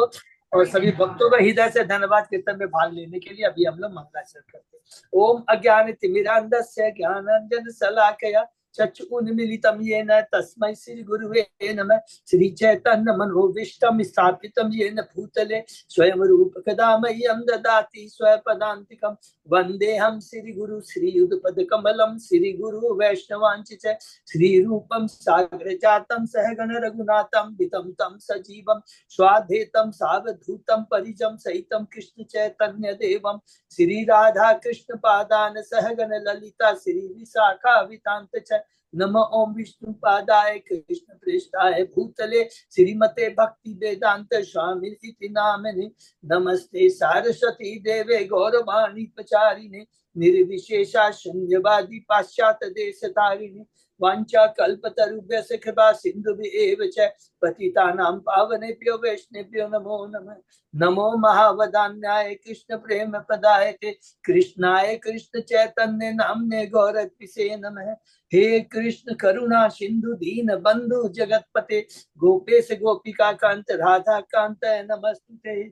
को और सभी भक्तों का हृदय से धन्यवाद कीर्तन में भाग लेने के लिए। अभी हम लोग मंगलाचरण करते हैं। ओम अज्ञान तिमिरांधस्य ज्ञानांजन शलाकया चक्षुरुन्मीलितं येन तस्मै श्री गुरुवे नमः। श्री चैतन्य मनोभीष्टं स्थापितं येन भूतले स्वयं रूप कदा मह्यं ददाति स्वपदान्तिकं। वन्देऽहं श्री गुरु श्रीयुगपदकमलं श्री गुरु वैष्णवांच च श्री रूपं साग्र जातं सहगण रघुनाथं वितं तं सजीवं स्वाधेतं सावधूतं परिजं सहितं कृष्ण चैतन्य देवं श्री राधा कृष्ण पादान सहगण ललिता श्री विशाखा वितांत च। नमो ओम विष्णु पादाय कृष्ण पृष्ठाय भूतले श्रीमते भक्ति वेदांत स्वामी इति नामिने। नमस्ते सारस्वती देवे गौरवाणी प्रचारिणे निर्विशेषा शून्यवादी पाश्चात्य देश तारिणे। वांछा कल्पतरुभ्यश्च कृपा सिन्धुभ्येव च पतितानां पावनेभ्यो वैष्णवेभ्यो नमो नमः। नमो महावदान्याय कृष्ण प्रेम प्रदायते कृष्णाय कृष्ण चैतन्य नाम्ने गौरत्पिसे नमः। हे कृष्ण करुणा सिंधु दीन बंधु जगतपते गोपेश गोपिका कांत राधा कांत नमस्ते।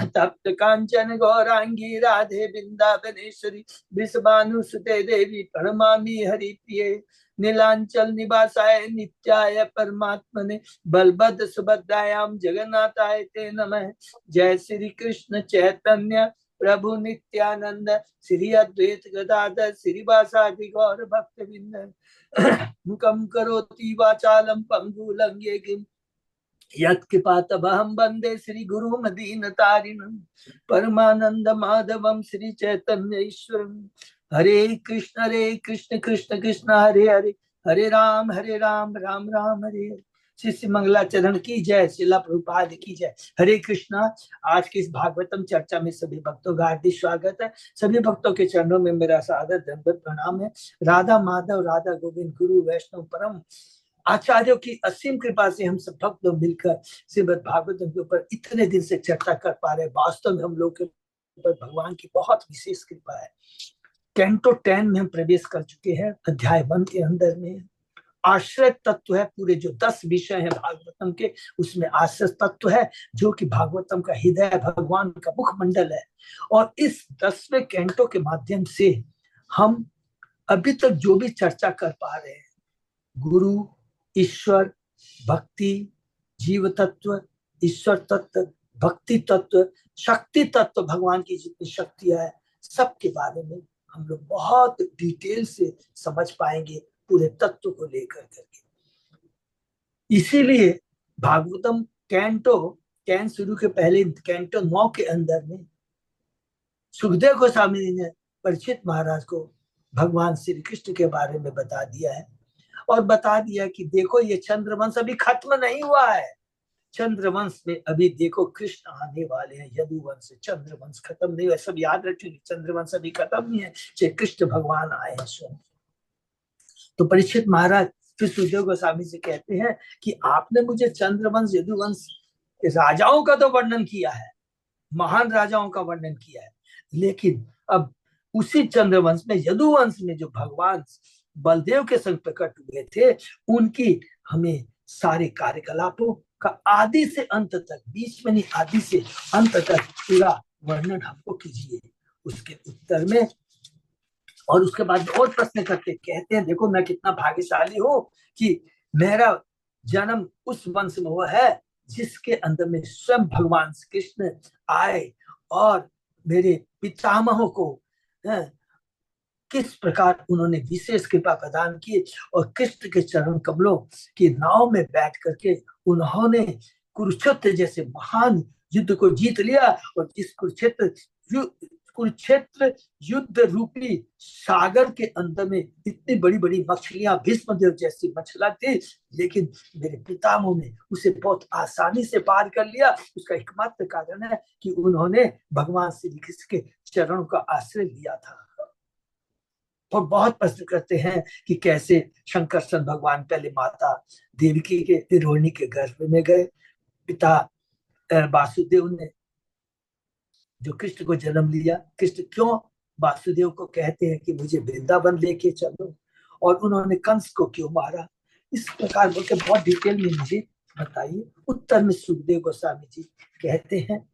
तप्त कांचन गौरांगी राधे वृंदावनेश्वरी विश्वानुसुते देवी प्रणमामि हरिप्रिये। नीलांचल निवासाय नित्याय परमात्मने बलभद्र सुभद्रायां जगन्नाथाय ते नमः। जय श्री कृष्ण चैतन्य प्रभु नित्यानंद श्री अद्वैत गदाधर श्रीवासादि गौर भक्तवृंद। मुखं करोति वाचालं पंगुलं येगिं यत्कृपातमहं वन्दे श्री गुरुं दीनतारिणं परमानंद माधवं श्री चैतन्य ईश्वरं। हरे कृष्ण कृष्ण कृष्ण हरे हरे हरे राम राम राम हरे हरे। श्री मंगलाचरण की जय, श्रीला प्रभुपाद की जय। हरे कृष्णा। आज की इस भागवतम चर्चा में सभी भक्तों का हार्दिक स्वागत है। सभी भक्तों के चरणों में मेरा सादर दंडवत प्रणाम है। राधा माधव राधा गोविंद गुरु वैष्णव परम आचार्यों की असीम कृपा से हम सब भक्त लोग मिलकर श्रीमद् भागवतम के ऊपर इतने दिन से चर्चा कर पा रहे हैं। वास्तव में हम लोग के ऊपर भगवान की बहुत विशेष कृपा है। कैंटो 10 में हम प्रवेश कर चुके हैं। अध्याय 1 के अंदर में आश्रय तत्व है। पूरे जो 10 विषय हैं भागवतम के, उसमें आश्रय तत्व है जो कि भागवतम का हृदय भगवान का मुखमंडल है। और इस 10वें कैंटो के माध्यम से हम अभी तक जो भी चर्चा कर पा रहे हैं, गुरु, ईश्वर, भक्ति, जीव तत्व, ईश्वर तत्व, भक्ति तत्व, शक्ति तत्व, भगवान की जितनी शक्तियां है सबके बारे में हम लोग बहुत डिटेल से समझ पाएंगे पूरे तत्व को लेकर करके। इसीलिए भागवतम कैंटो 10 शुरू के पहले कैंटो 9 के अंदर में सुखदेव गोस्वामी ने परीक्षित महाराज को भगवान श्री कृष्ण के बारे में बता दिया है और बता दिया कि देखो ये चंद्रवंश अभी खत्म नहीं हुआ है। चंद्रवंश में अभी देखो कृष्ण आने वाले हैं। यदुवंश चंद्रवंश खत्म नहीं हुआ। सब याद रखेंगे, चंद्रवंश अभी खत्म नहीं है, चाहे कृष्ण भगवान आए हैं स्वयं। तो परीक्षित महाराज फिर सुखदेव गोस्वामी से कहते हैं कि आपने मुझे चंद्रवंश यदुवंश के राजाओं का तो वर्णन किया है, महान राजाओं का वर्णन किया है, लेकिन अब उसी चंद्रवंश में यदुवंश में जो भगवान बलदेव के संग प्रकट हुए थे, उनकी हमें सारे कार्यकलापों का आदि से अंत तक, बीच में नहीं आदि से अंत तक पूरा वर्णन हमको कीजिए। उसके उत्तर में और उसके बाद और प्रश्न करते कहते हैं देखो मैं कितना भाग्यशाली हूं कि मेरा जन्म उस वंश में हुआ है जिसके अंदर में स्वयं भगवान कृष्ण आए और मेरे पितामहों को किस प्रकार उन्होंने विशेष कृपा प्रदान की और कृष्ण के चरण कमलों की नाव में बैठ करके उन्होंने कुरुक्षेत्र जैसे महान युद्ध को जीत लिया। और इस कुरुक्षेत्र युद्ध रूपी सागर के अंदर में इतनी बड़ी बड़ी मछलियां भीष्मदेव जैसी मछलियां थी, लेकिन मेरे पितामह ने उसे बहुत आसानी से पार कर लिया। उसका एकमात्र कारण है कि उन्होंने भगवान श्री कृष्ण के चरणों का आश्रय लिया था। और बहुत प्रश्न करते हैं कि कैसे शंकरसन भगवान पहले माता देवकी के रोहिणी के गर्भ में गए, पिता वासुदेव ने जो कृष्ण को जन्म लिया, कृष्ण क्यों वासुदेव को कहते हैं कि मुझे वृंदावन लेके चलो, और उन्होंने कंस को क्यों मारा, इस प्रकार बोलकर बहुत डिटेल में मुझे बताइए। उत्तर में सुखदेव गोस्वामी जी कहते हैं,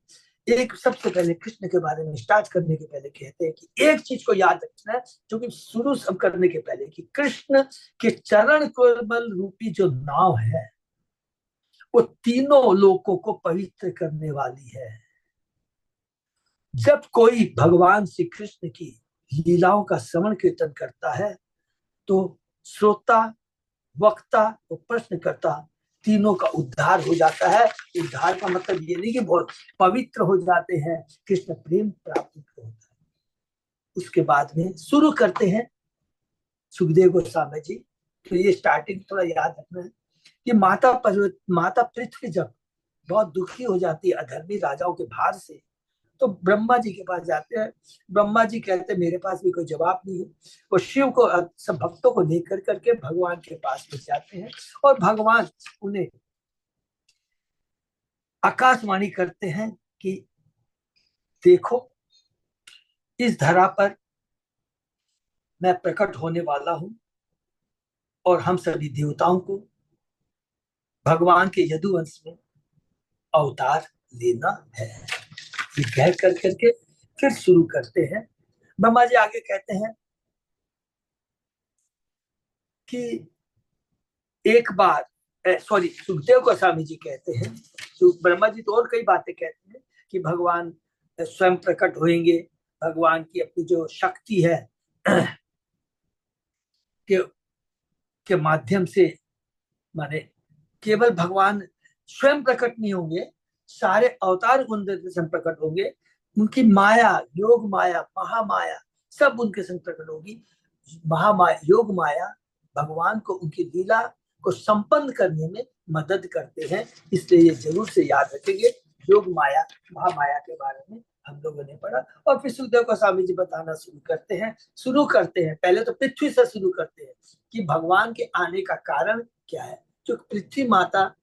एक सबसे पहले कृष्ण के बारे में स्टार्ट करने के पहले कहते हैं कि एक चीज को याद रखना है, जो कि शुरू सब करने के पहले, कि कृष्ण के चरण कमल रूपी जो नाव है वो तीनों लोगों को पवित्र करने वाली है। जब कोई भगवान श्री कृष्ण की लीलाओं का श्रवण कीर्तन करता है तो श्रोता, वक्ता और प्रश्नकर्ता तीनों का उद्धार हो जाता है। उद्धार का मतलब ये नहीं कि बहुत पवित्र हो जाते हैं, कृष्ण प्रेम प्राप्त होता है। उसके बाद में शुरू करते हैं सुखदेव गोस्वामी जी। तो ये स्टार्टिंग थोड़ा याद रखना है कि माता पृथ्वी जब बहुत दुखी हो जाती है अधर्मी राजाओं के भार से, तो ब्रह्मा जी के पास जाते हैं। ब्रह्मा जी कहते हैं मेरे पास भी कोई जवाब नहीं है। वो शिव को, सब भक्तों को लेकर करके भगवान के पास में जाते हैं और भगवान उन्हें आकाशवाणी करते हैं कि देखो, इस धरा पर मैं प्रकट होने वाला हूं और हम सभी देवताओं को भगवान के यदुवंश में अवतार लेना है। ये कह कर करके फिर शुरू करते हैं। ब्रह्मा जी आगे कहते हैं कि एक बार, सॉरी, सुखदेव गोस्वामी जी कहते हैं, ब्रह्मा जी तो और कई बातें कहते हैं कि भगवान स्वयं प्रकट होंगे, भगवान की अपनी जो शक्ति है के के माध्यम से, माने केवल भगवान स्वयं प्रकट नहीं होंगे, सारे अवतार उनके संग प्रकट होंगे। उनकी माया, योग माया, महामाया सब उनके संग प्रकट होगी। महामाया, योग माया भगवान को उनकी लीला को संपन्न करने में मदद करते हैं। इसलिए ये जरूर से याद रखेंगे। योग माया, महामाया के बारे में हम लोगों ने पढ़ा। और फिर सुखदेव गोस्वामी जी बताना शुरू करते हैं। पहले तो पृथ्वी से शुरू करते हैं कि भगवान के आने का कारण क्या है। जो पृथ्वी माता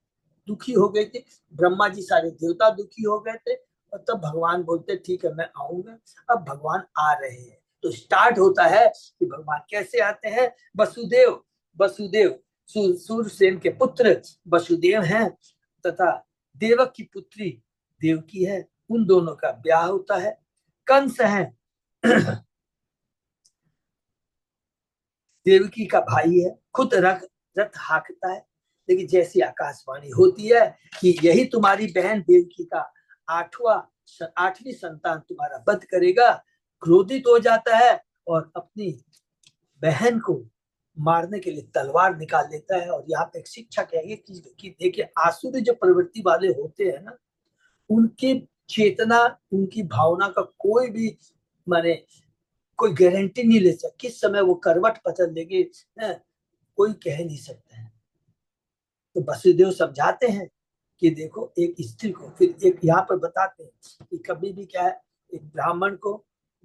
दुखी हो गई थी, ब्रह्मा जी सारे देवता दुखी हो गए थे, और तब भगवान बोलते ठीक है मैं आऊंगा। अब भगवान आ रहे हैं। तो स्टार्ट होता है कि भगवान कैसे आते हैं। वसुदेव सूरसेन के पुत्र वसुदेव हैं, तथा देवक की पुत्री देवकी है। उन दोनों का ब्याह होता है। कंस है देवकी का भाई है, खुद रथ हाँकता है। लेकिन जैसी आकाशवाणी होती है कि यही तुम्हारी बहन देवकी का आठवीं संतान तुम्हारा वध करेगा, क्रोधित हो जाता है और अपनी बहन को मारने के लिए तलवार निकाल लेता है। और यहाँ पे एक शिक्षा क्या है कि देखिए, आसुरी जो प्रवृत्ति वाले होते हैं ना, उनकी चेतना, उनकी भावना का कोई भी माने कोई गारंटी नहीं ले सकता किस समय वो करवट बदल देंगे, कोई कह नहीं सकता है। तो वसुदेव समझाते हैं कि देखो, एक स्त्री को, फिर एक यहाँ पर बताते हैं कि कभी भी क्या है, एक ब्राह्मण को,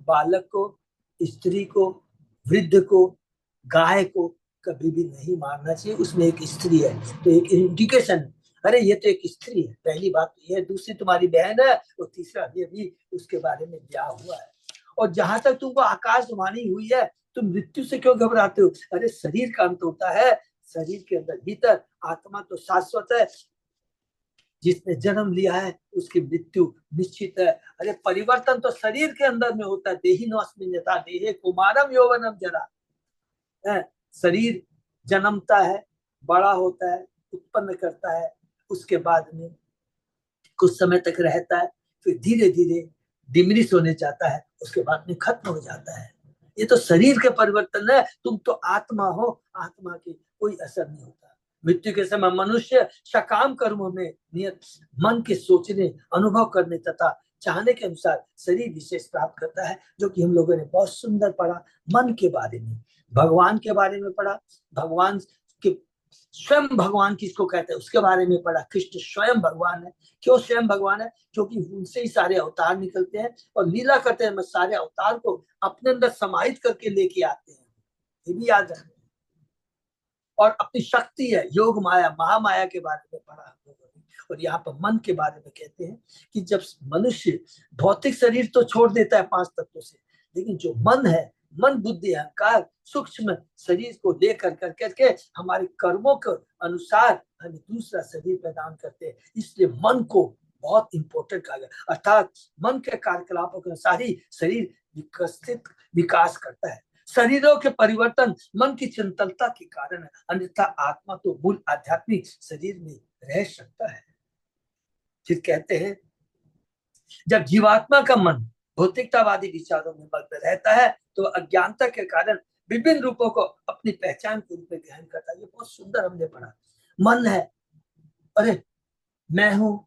बालक को, स्त्री को, वृद्ध को, गाय को कभी भी नहीं मारना चाहिए। उसमें एक स्त्री है तो एक इंडिकेशन है, अरे ये तो एक स्त्री है। पहली बात तो ये है, दूसरी तुम्हारी बहन है, और तीसरा अभी उसके बारे में ब्याह हुआ है। और जहां तक तुमको आकाशवाणी हुई है, तुम मृत्यु से क्यों घबराते हो? अरे शरीर का अंत होता है, शरीर के अंदर भीतर आत्मा तो शाश्वत है। जिसने जन्म लिया है उसकी मृत्यु निश्चित है। अरे परिवर्तन तो शरीर के अंदर में होता है। देही नस्मिन् यथा देहे कुमारम यौवनम जरा है। शरीर जन्मता है, बड़ा होता है, उत्पन्न करता है, उसके बाद में कुछ समय तक रहता है, फिर धीरे धीरे डिमिनिश होने जाता है, उसके बाद में खत्म हो जाता है। ये तो शरीर के परिवर्तन है। तुम तो आत्मा हो, आत्मा की कोई असर नहीं होता। मृत्यु के समय मनुष्य सकाम कर्मों में नियत मन के सोचने, अनुभव करने तथा चाहने के अनुसार शरीर विशेष प्राप्त करता है, जो कि हम लोगों ने बहुत सुंदर पढ़ा। मन के बारे में, भगवान के बारे में पढ़ा, भगवान के स्वयं भगवान किसको कहते हैं उसके बारे में पढ़ा। कृष्ण स्वयं भगवान है। क्यों स्वयं भगवान है? क्योंकि उनसे ही सारे अवतार निकलते हैं और लीला करते हैं, सारे अवतार को अपने अंदर समाहित करके लेके आते हैं। ये भी याद रखना। और अपनी शक्ति है, योग माया, महामाया के बारे में पढ़ा हम लोगों ने। और यहाँ पर मन के बारे में कहते हैं कि जब मनुष्य भौतिक शरीर तो छोड़ देता है 5 तत्वों से, लेकिन जो मन है मन बुद्धि अहंकार सूक्ष्म शरीर को लेकर करके हमारे कर्मों के अनुसार हमें दूसरा शरीर प्रदान करते हैं। इसलिए मन को बहुत इंपॉर्टेंट कहा गया, अर्थात मन के कार्यकलापों के अनुसार ही शरीर विकास करता है। शरीरों के परिवर्तन मन की चंचलता के कारण है, अन्यथा आत्मा तो मूल आध्यात्मिक शरीर में रह सकता है। फिर कहते हैं जब जीवात्मा का मन भौतिकतावादी विचारों में मग्न रहता है तो अज्ञानता के कारण विभिन्न रूपों को अपनी पहचान के रूप में ग्रहण करता है। ये बहुत सुंदर हमने पढ़ा। मन है, अरे मैं हूं,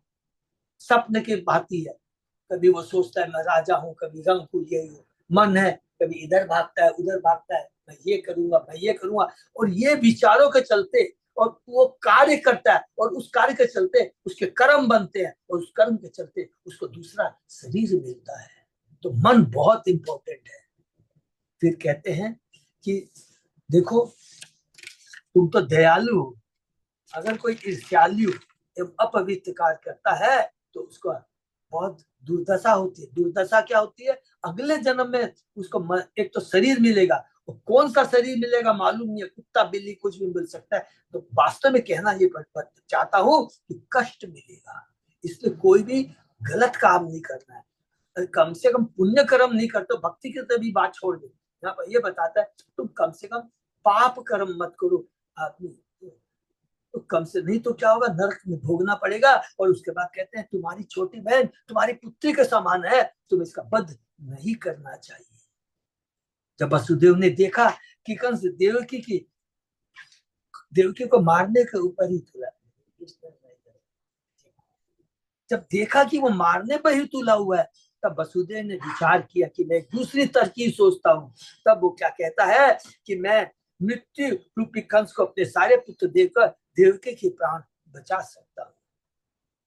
सपन की भांति है, कभी वो सोचता है मैं राजा हूं, कभी रंग हूं, ये हूं। मन है, कभी इधर भागता है उधर भागता है, मैं ये करूंगा मैं ये करूंगा, और ये विचारों के चलते और वो कार्य करता है और उस कार्य के चलते उसके कर्म बनते हैं और उस कर्म के चलते उसको दूसरा शरीर मिलता है। तो मन बहुत इंपॉर्टेंट है। फिर कहते हैं कि देखो तुम तो दयालु हो, अगर कोई ईर्ष्यालु एवं अपवित्र कार्य करता है तो उसको बहुत दुर्दशा होती है। दुर्दशा क्या होती है? अगले जन्म में उसको एक तो शरीर मिलेगा, और कौन सा शरीर मिलेगा मालूम नहीं है, कुत्ता बिल्ली कुछ भी मिल सकता है। तो वास्तव में कहना ये चाहता हूं कि कष्ट मिलेगा। इसलिए कोई भी गलत काम नहीं करना है, कम से कम पुण्य कर्म नहीं करते। भक्ति की तभी बात छोड़ दे, यहाँ पर ये बताता है तुम कम से कम पाप कर्म मत करो। आदमी तो कम से नहीं तो क्या होगा, नरक में भोगना पड़ेगा। और उसके बाद कहते हैं तुम्हारी छोटी बहन तुम्हारी पुत्री के समान है, तुम इसका वध नहीं करना चाहिए। जब वसुदेव ने देखा कि कंस देवकी को मारने के ऊपर ही तुला, जब देखा कि वो मारने पर ही तुला हुआ है, तब वसुदेव ने विचार किया कि मैं दूसरी तरकीब सोचता हूँ। तब वो क्या कहता है कि मैं मृत्यु रूपी कंस को अपने सारे पुत्र देकर देवकी के प्राण बचा सकता हूँ।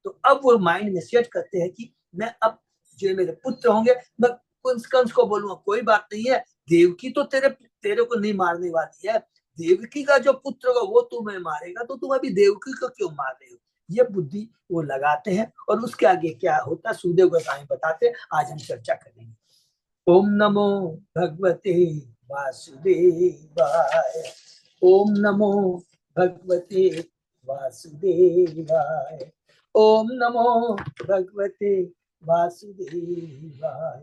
तो अब वो माइंड में सेट करते हैं कि मैं अब जो मेरे पुत्र होंगे मैं कंस को बोलूंगा कोई बात नहीं है, देवकी तो तेरे को नहीं मारने वाली है, देवकी का जो पुत्र होगा वो तुम्हें मारेगा, तो तुम अभी देवकी को क्यों मार रहे हो। ये बुद्धि वो लगाते हैं और उसके आगे क्या होता सुखदेव गोस्वामी बताते, आज हम चर्चा करेंगे। ओम नमो भगवते वासुदेवाय, ओम नमो भगवते वासुदेवाय, ओम नमो भगवते वासुदेवाय।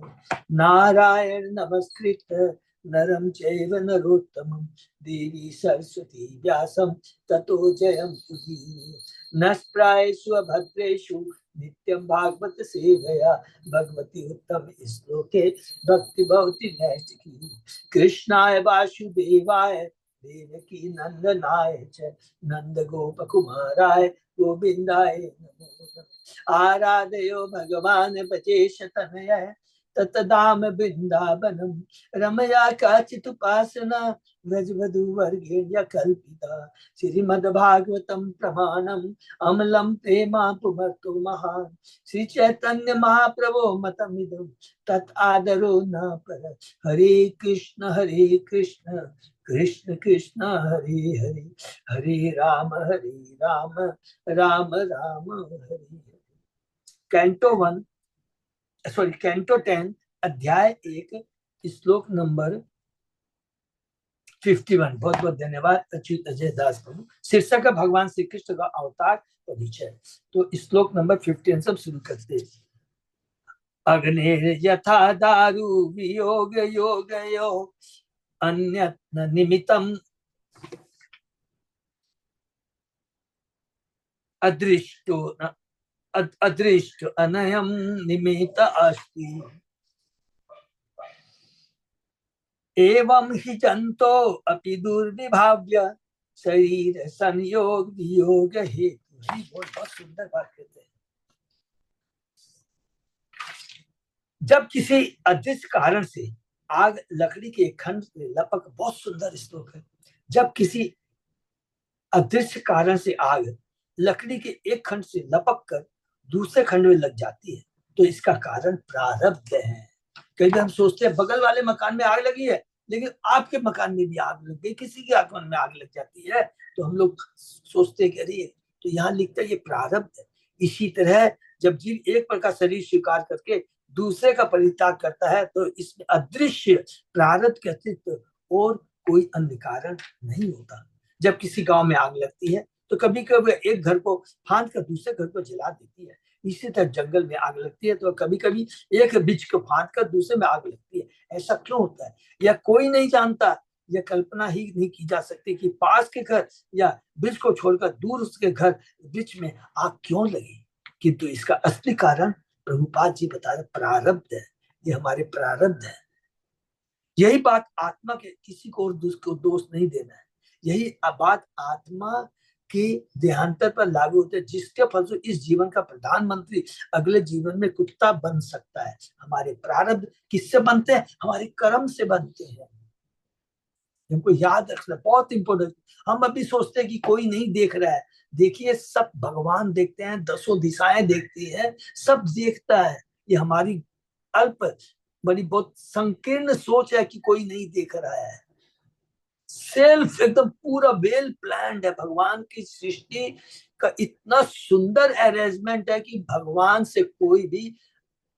नारायण नमस्कृत्य नरं चैव नरोत्तमं देवी सरस्वती व्यासं ततो जयं उदीरये। नष्प्रायेषु भद्रेषु नित्यं भागवत सेवया भगवती उत्तम श्लोके भक्ति भवति नैष्ठिकी। कृष्णाय वासुदेवाय देवकी नंदनाय च नंद गोप कुमाराय गोविंदाय नमो नमः। आराधयो भगवान भजेश तनय ततदाम वृंदावनम रमया काचित उपासना व्रजवधूवर्गेण्य कल्पिता। श्रीमद्भागवतम प्रमाणम अमलम प्रेमा पुमर्तो महान। श्री चैतन्य महाप्रभो मतमिदं तत् आदरो न पर। हरे कृष्ण कृष्ण कृष्ण हरे हरे, हरे राम राम राम हरे हरे। कैंटो 10 अध्याय 1 श्लोक नंबर 51। बहुत बहुत धन्यवाद अच्युत अजय दास प्रभु। शीर्षक है भगवान श्री कृष्ण का अवतार परिचय। तो श्लोक नंबर 51 सब शुरू करते हैं। अग्नि यथा दारु वियोग योगयो अन्यत् निमित्तम अदृष्ट अनयम निमित्त अस्ति। एवं हि जंतो अपि दुर्विभाव्य शरीर संयोग वियोग हेतु। बहुत सुंदर बात कहते हैं। जब किसी अदृश्य कारण से आग लकड़ी के खंड से लपक, बहुत सुंदर श्लोक है। जब किसी अदृश्य कारण से आग लकड़ी के एक खंड से लपक कर दूसरे खंड में लग जाती है तो इसका कारण प्रारब्ध है। कई बार हम सोचते हैं बगल वाले मकान में आग लगी है, लेकिन आपके मकान में भी आग लग गई, किसी के मकान में आग लग जाती है तो हम लोग सोचते हैं कि अरे तो यहाँ लिखता है ये प्रारब्ध है। इसी तरह जब जीव एक प्रकार शरीर स्वीकार करके दूसरे का परित्याग करता है तो इसमें अदृश्य प्रारब्ध के अतिरिक्त और कोई अन्य कारण नहीं होता। जब किसी गांव में आग लगती है तो कभी कभी एक घर को फांद कर दूसरे घर को जला देती है। इसी तरह जंगल में आग लगती है तो कभी कभी एक वृक्ष को फांद कर दूसरे में आग लगती है। ऐसा क्यों होता है या कोई नहीं जानता। यह कल्पना ही नहीं की जा सकती कि पास के घर या वृक्ष को छोड़कर दूर उसके घर वृक्ष में आग क्यों लगी। किंतु इसका असली कारण प्रभुपाद जी बता रहे प्रारब्ध है। ये हमारे प्रारब्ध है। यही बात आत्मा के किसी को और दोष नहीं देना है। यही बात आत्मा के देहांतर पर लागू होते हैं जिसके फलस्वरूप इस जीवन का प्रधानमंत्री अगले जीवन में कुत्ता बन सकता है। हमारे प्रारब्ध किससे बनते हैं? हमारे कर्म से बनते हैं। हमको याद रखना बहुत इंपॉर्टेंट। हम अभी सोचते हैं कि कोई नहीं देख रहा है। देखिए सब भगवान देखते हैं, दसों दिशाएं देखती है, सब देखता है। ये हमारी अल्प बड़ी बहुत संकीर्ण सोच है कि कोई नहीं देख रहा है। सेल्फ एकदम पूरा वेल प्लान्ड है। भगवान की सृष्टि का इतना सुंदर अरेंजमेंट है कि भगवान से कोई भी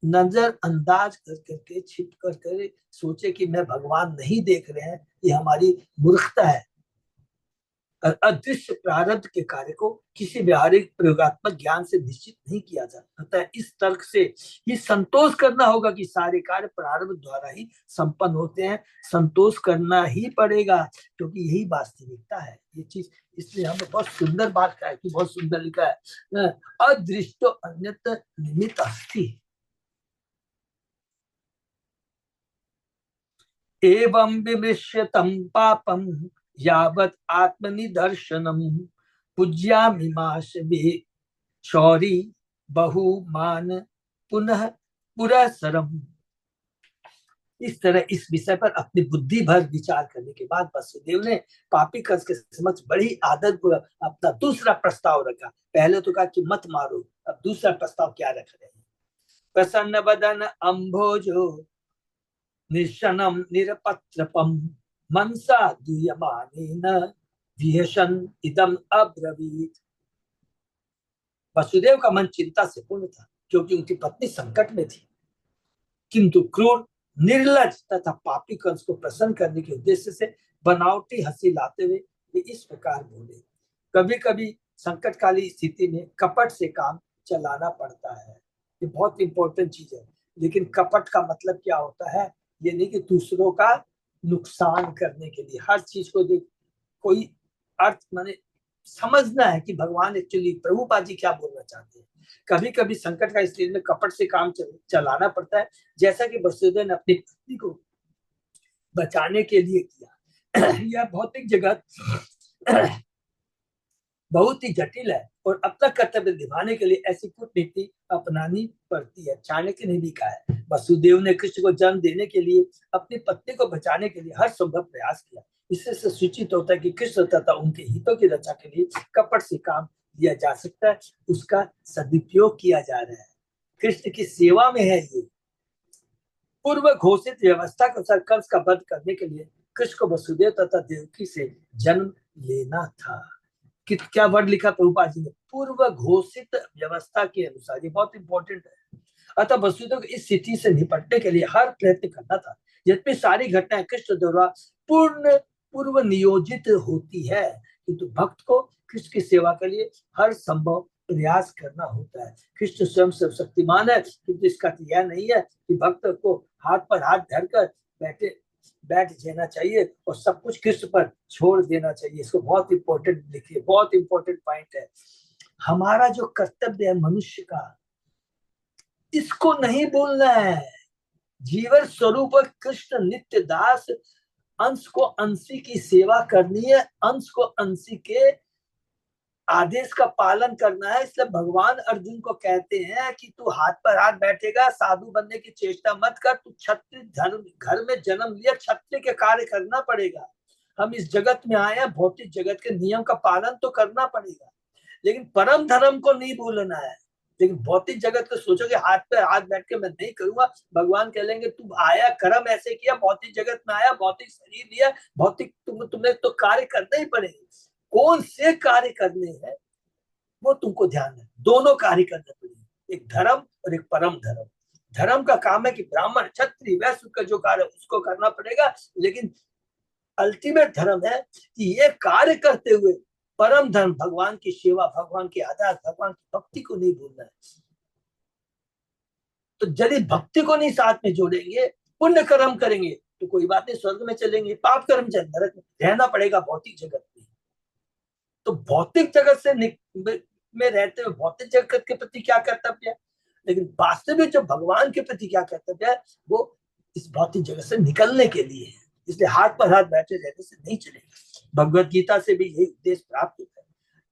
नजरअंदाज कर करके छिप कर कर सोचे कि मैं भगवान नहीं देख रहे हैं, ये हमारी मूर्खता है। अदृश्य प्रारब्ध के कार्य को किसी व्यवहारिक प्रयोगात्मक ज्ञान से निश्चित नहीं किया जा सकता। इस तर्क से ही संतोष करना होगा कि सारे कार्य प्रारब्ध द्वारा ही संपन्न होते हैं। संतोष करना ही पड़ेगा क्योंकि यही वास्तविकता है ये चीज। इसलिए हमें बहुत सुंदर बात कहा है कि बहुत सुंदर लिखा है, अदृष्टो अन्यत्र निमित्त अस्ति एवं विमृश्यतं पापम यावत् आत्मनिदर्शनम पूज्यामि माशवे शौरी बहुमान पुनः पुरसरम। इस तरह इस विषय पर अपनी बुद्धि भर विचार करने के बाद वसुदेव ने पापी कंस के समक्ष बड़ी आदत पूर्वक अपना दूसरा प्रस्ताव रखा। पहले तो कहा कि मत मारो, अब दूसरा प्रस्ताव क्या रख रहे हैं? प्रसन्न बदन अम्भोजो निशनम निरपत्रपम मनसा दूयमानेन विहसन इदम अब्रवीत। वसुदेव का मन चिंता से पूर्ण था क्योंकि उनकी पत्नी संकट में थी। किंतु क्रूर, निर्लज तथा पापी कंस को प्रसन्न करने के उद्देश्य से बनावटी हंसी लाते हुए वे इस प्रकार बोले। कभी कभी संकटकाली स्थिति में कपट से काम चलाना पड़ता है। ये बहुत इंपॉर्टेंट चीज है। लेकिन कपट का मतलब क्या होता है? ये नहीं कि दूसरों का नुकसान करने के लिए हर चीज को देख कोई अर्थ माने समझना है कि भगवान एक्चुअली प्रभुपाद जी क्या बोलना चाहते हैं। कभी कभी संकट का स्थिति में कपट से काम चलाना पड़ता है, जैसा कि वसुदेव ने अपनी पत्नी को बचाने के लिए किया। यह भौतिक जगत बहुत ही जटिल है और अपना कर्तव्य निभाने के लिए ऐसी कूटनीति अपनानी पड़ती है। चाणक्य ने भी कहा है वसुदेव ने कृष्ण को जन्म देने के लिए अपनी पत्नी को बचाने के लिए हर संभव प्रयास किया। इससे सूचित होता है कि कृष्ण तथा उनके हितों की रक्षा के लिए कपट से काम लिया जा सकता है, उसका सदुपयोग किया जा रहा है। कृष्ण की सेवा में है ये। पूर्व घोषित व्यवस्था के अनुसार कंस का वध करने के लिए कृष्ण को वसुदेव तथा देवकी से जन्म लेना था। क्या वर्ड लिखा प्रभुपाद जी ने? पूर्व घोषित व्यवस्था के अनुसार। ये बहुत इंपॉर्टेंट है। अतः वसुदेव को इस स्थिति से निपटने के लिए हर प्रयत्न करना था। यद्यपि सारी घटनाएं कृष्ण द्वारा पूर्व नियोजित होती है, किंतु भक्त को कृष्ण की सेवा के लिए हर संभव प्रयास करना होता है। कृष्ण स्वयं सर्वशक्तिमान है, किंतु इसका यह नहीं है कि भक्त को हाथ पर हाथ धरकर बैठ जाना चाहिए और सब कुछ कृष्ण पर छोड़ देना चाहिए। इसको बहुत इंपॉर्टेंट लिखिए, बहुत इंपॉर्टेंट पॉइंट है। हमारा जो कर्तव्य है मनुष्य का, इसको नहीं भूलना है। जीवन स्वरूप कृष्ण नित्य दास, अंश को अंशी की सेवा करनी है, अंश को अंशी के आदेश का पालन करना है। इसलिए भगवान अर्जुन को कहते हैं कि तू हाथ पर हाथ बैठेगा, साधु बनने की चेष्टा मत कर। तू क्षत्रिय धर्म घर में जन्म लिया, क्षत्रिय के कार्य करना पड़ेगा। हम इस जगत में आए हैं, भौतिक जगत के नियम का पालन तो करना पड़ेगा, लेकिन परम धर्म को नहीं भूलना है। लेकिन भौतिक जगत को सोचो कि हाथ पे हाथ बैठ के मैं नहीं करूंगा, भगवान कह लेंगे तू आया कर्म ऐसे किया, भौतिक जगत में आया, भौतिक शरीर लिया, भौतिक तुम्हें तो कार्य करने ही पड़ेंगे। कौन से कार्य करने हैं वो तुमको ध्यान है, दोनों कार्य करने पड़ेंगे। एक धर्म और एक परम धर्म। धर्म का काम है कि ब्राह्मण क्षत्रिय वैश्य का जो कार्य उसको करना पड़ेगा, लेकिन अल्टीमेट धर्म है कि ये कार्य करते हुए परम धर्म भगवान की सेवा, भगवान की आदर, भगवान की भक्ति को नहीं भूलना है। तो यदि भक्ति को नहीं साथ में जोड़ेंगे, पुण्य कर्म करेंगे तो कोई बात नहीं, स्वर्ग में चलेंगे, पाप कर्म चल नरक में रहना पड़ेगा भौतिक जगत में। तो भौतिक जगत से में रहते हुए भौतिक जगत के प्रति क्या कर्तव्य है, लेकिन वास्तविक जो भगवान के प्रति क्या कर्तव्य है वो इस भौतिक जगत से निकलने के लिए है। इसलिए हाथ पर हाथ बैठे रहने से नहीं चलेगा। भगवत गीता से भी यही उद्देश्य प्राप्त होता है।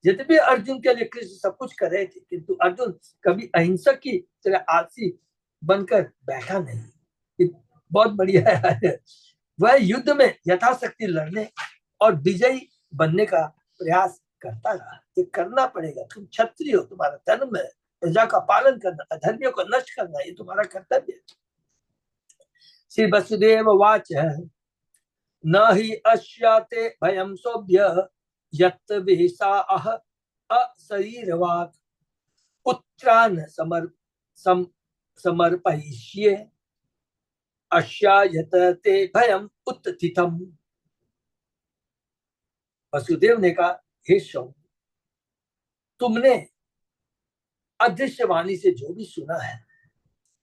यद्यपि अर्जुन के लिए कृष्ण सब कुछ कर रहे थे, किंतु अर्जुन कभी अहिंसक की तरह आलसी बनकर बैठा नहीं। बहुत बढ़िया है। वह युद्ध में यथाशक्ति लड़ने और विजयी बनने का प्रयास करता रहा। ये करना पड़ेगा, तुम क्षत्रिय हो, तुम्हारा धर्म है प्रजा का पालन करना, अधर्मियों को नष्ट करना, ये तुम्हारा कर्तव्य है। श्री वसुदेव वाच न ही अश्याते भयं सोभ्य यत् विहिसा अशरीरवाक् पुत्रान् समर्पयिष्ये अश्यायत ते भयं उत्थितम्। वसुदेव ने कहा, हे शौन, तुमने अदृश्यवाणी से जो भी सुना है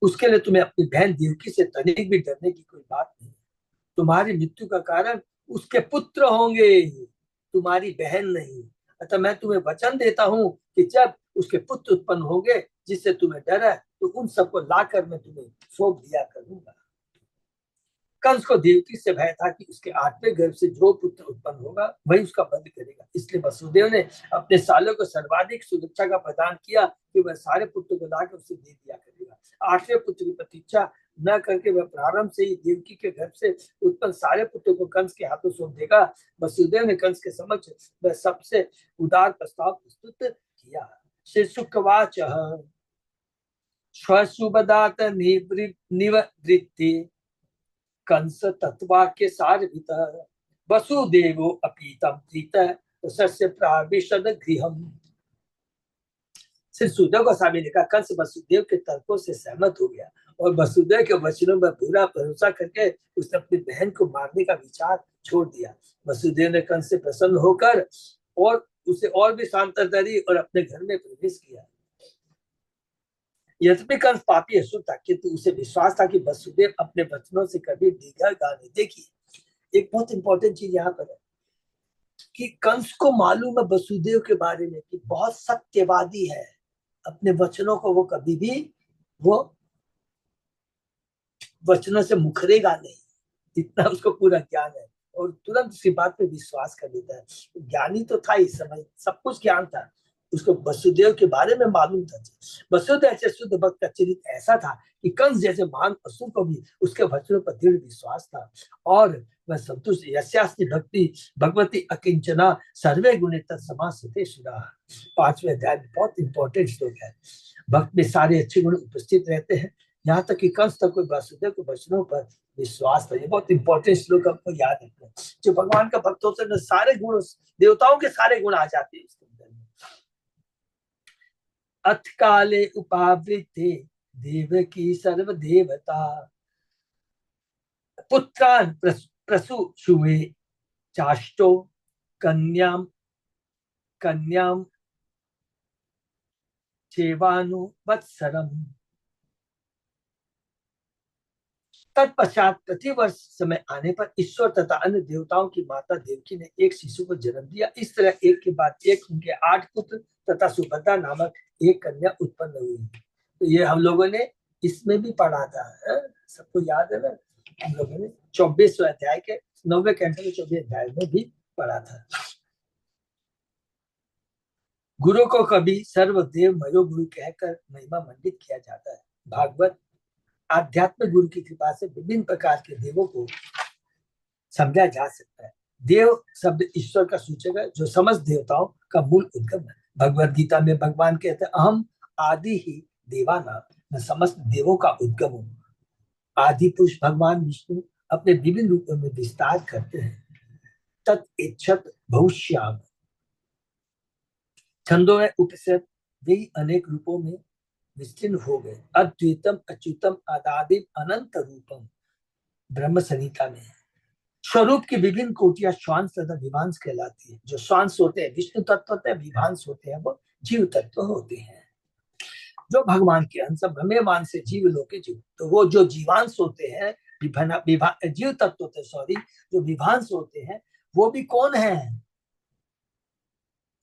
उसके लिए तुम्हें अपनी बहन देवकी से तनिक भी डरने की कोई बात नहीं। तुम्हारी मृत्यु का कारण उसके पुत्र होंगे, तुम्हारी बहन नहीं। अतः मैं तुम्हें वचन देता हूं कि जब उसके पुत्र उत्पन्न होंगे जिससे तुम्हें डर है, तो उन सबको लाकर मैं तुम्हें सौंप दिया करूंगा। कंस को देवकी से भय था कि उसके 8वें गर्भ से जो पुत्र उत्पन्न होगा वही उसका वध करेगा। इसलिए वसुदेव ने अपने सालों को सर्वाधिक सुरक्षा का प्रदान किया कि वह सारे पुत्र को लाकर उसे दे दिया करेगा। 8वें पुत्र की प्रतीक्षा न करके वह प्रारंभ से ही देवकी के गर्भ से उत्पन्न सारे पुत्रों को कंस के हाथों सौंप देगा। वसुदेव ने कंस के समक्ष वह सबसे उदार प्रस्ताव प्रस्तुत किया। श्री शुकवाच स्वशुभदात निवृत्ति कंस तत्वाक्य सारभित वसुदेवो अपीतम प्रीत सस्य प्राविशद गृहम्। श्री सुदेव गोस्वामी ने कहा, कंस वसुदेव के तर्कों से सहमत हो गया और वसुदेव के वचनों पर पूरा भरोसा करके उसने अपनी बहन को मारने का विचार छोड़ दिया। वसुदेव ने कंस से प्रसन्न होकर और उसे और भी सांत्वना और अपने घर में प्रवेश किया। यद्यपि कंस पापी असुर था, किंतु उसे विश्वास था कि वसुदेव अपने वचनों से कभी डिगा नहीं। देखिए, एक बहुत इंपॉर्टेंट चीज यहाँ पर है कि कंस को मालूम है वसुदेव के बारे में कि बहुत सत्यवादी है, अपने वचनों को वो कभी भी वो वचनों से मुखरेगा नहीं, इतना उसको पूरा ज्ञान है और तुरंत उसकी बात पे विश्वास कर लेता है। ज्ञानी तो था ही, समझ सब कुछ ज्ञान था, उसको वसुदेव के बारे में मालूम था। वसुदेव ऐसे शुद्ध भक्त का चरित्र ऐसा था कि कंस जैसे महान असुर को भी उसके वचनों पर दृढ़ विश्वास था और वह संतुष्ट। यस्यास्ति भक्ति भगवती अकिंचना सर्वे गुणे तत्समासते सुरा। 5वें अध्याय में बहुत इंपॉर्टेंट श्लोक है। भक्त में सारे अच्छे गुण उपस्थित रहते हैं, यहाँ तक कि कंस तक कोई वसुदेव के वचनों पर विश्वास था। ये बहुत इंपॉर्टेंट श्लोक आपको याद रखना। जो भगवान का भक्त होता है सारे गुण, देवताओं के सारे गुण आ जाते हैं उसके अंदर में। अथ काले उपावृते देवकी सर्व देवता पुत्रान प्रसूषुवे चाष्टो कन्याम कन्याम चेवानुवत्सरम। तत्पश्चात प्रतिवर्ष समय आने पर ईश्वर तथा अन्य देवताओं की माता देवकी ने एक शिशु को जन्म दिया। इस तरह एक के बाद एक उनके 8 पुत्र तथा सुभद्रा नामक एक कन्या उत्पन्न हुई। तो ये हम लोगों ने इसमें भी पढ़ा था, सबको याद है ना, हम लोगों ने 24वें अध्याय के 9वें कैंटो के 24वें अध्याय में भी पढ़ा था। गुरु को कभी सर्वदेव मयो गुरु कहकर महिमा मंडित किया जाता है। भागवत आध्यात्मिक गुरु की कृपा से विभिन्न प्रकार के देवों को समझा जा सकता है। देव शब्द ईश्वर का सूचक है जो समस्त देवताओं का मूल उद्गम है। भगवत गीता में भगवान कहते हैं, अहम आदि ही देवानां, मैं समस्त देवों का उद्गम हूँ। आदि पुरुष भगवान विष्णु अपने विभिन्न रूपों में विस्तार करते हैं। तत्इच्छत बहुश्याम छंदों में उपनिषद वे अनेक रूपों में विस्तीर्ण हो गए। अद्वैतम अच्युतम अदादिम अनंत रूपम ब्रह्म संहिता में है। स्वरूप की विभिन्न कोटियां श्वांस तथा विभांस कहलाती है। जो श्वांस होते हैं विष्णु तत्व होते हैं, विभांस होते हैं वो जीव तत्व होते हैं। जो भगवान के अंश भ्रमेवान से जीव लोके जीव, तो वो जो जीवांश होते हैं जीव तत्व होते हैं, सॉरी, जो विभांस होते हैं वो भी कौन है?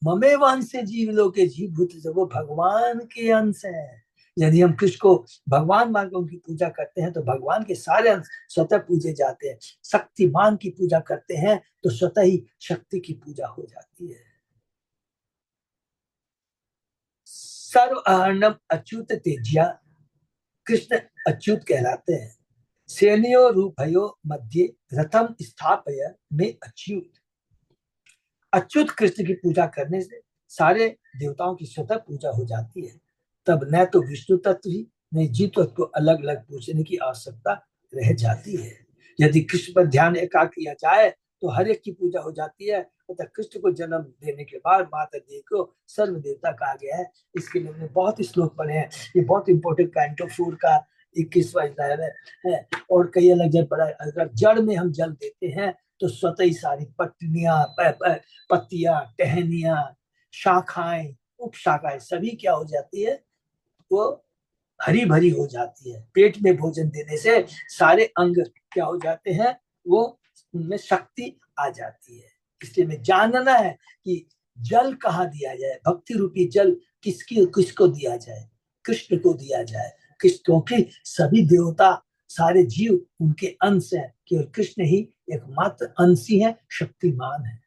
ममेवान से जीव लोके जीव भूत, वो भगवान के अंश है। यदि हम कृष्ण को भगवान मान कर उनकी पूजा करते हैं तो भगवान के सारे अंश स्वतः पूजे जाते हैं। शक्तिमान की पूजा करते हैं तो स्वतः ही शक्ति की पूजा हो जाती है। सर्व अहर्णम अच्युत तेजिया, कृष्ण अच्युत कहलाते हैं। सेनियो रूपयो मध्य रथम स्थापय में अच्युत, अच्युत कृष्ण की पूजा करने से सारे देवताओं की स्वतः पूजा हो जाती है। तब न तो विष्णु तत्व ही न जीव तत्व को अलग अलग पूजने की आवश्यकता रह जाती है। यदि कृष्ण पर ध्यान एकाग्र किया जाए तो हर एक की पूजा हो जाती है। तथा कृष्ण को जन्म देने के बाद माता देवी को सर्व देवता कहा गया है। इसके लिए हमने बहुत ही श्लोक पढ़े हैं। ये बहुत इंपॉर्टेंट कैंटो 4 का 21वां अध्याय है। और कई अलग जगह पढ़ा है। अगर जड़ में हम जल देते हैं तो स्वतः ही सारी पत्तियां, टहनियां, शाखाएं, उपशाखाएं सभी क्या हो जाती है? वो हरी भरी हो जाती है। पेट में भोजन देने से सारे अंग क्या हो जाते हैं? वो उनमें शक्ति आ जाती है। इसलिए हमें जानना है कि जल कहाँ दिया जाए, भक्ति रूपी जल किसको दिया जाए? कृष्ण को दिया जाए। कृष्ण, क्योंकि सभी देवता सारे जीव उनके अंश हैं, केवल कृष्ण ही एकमात्र अंशी है, शक्तिमान है।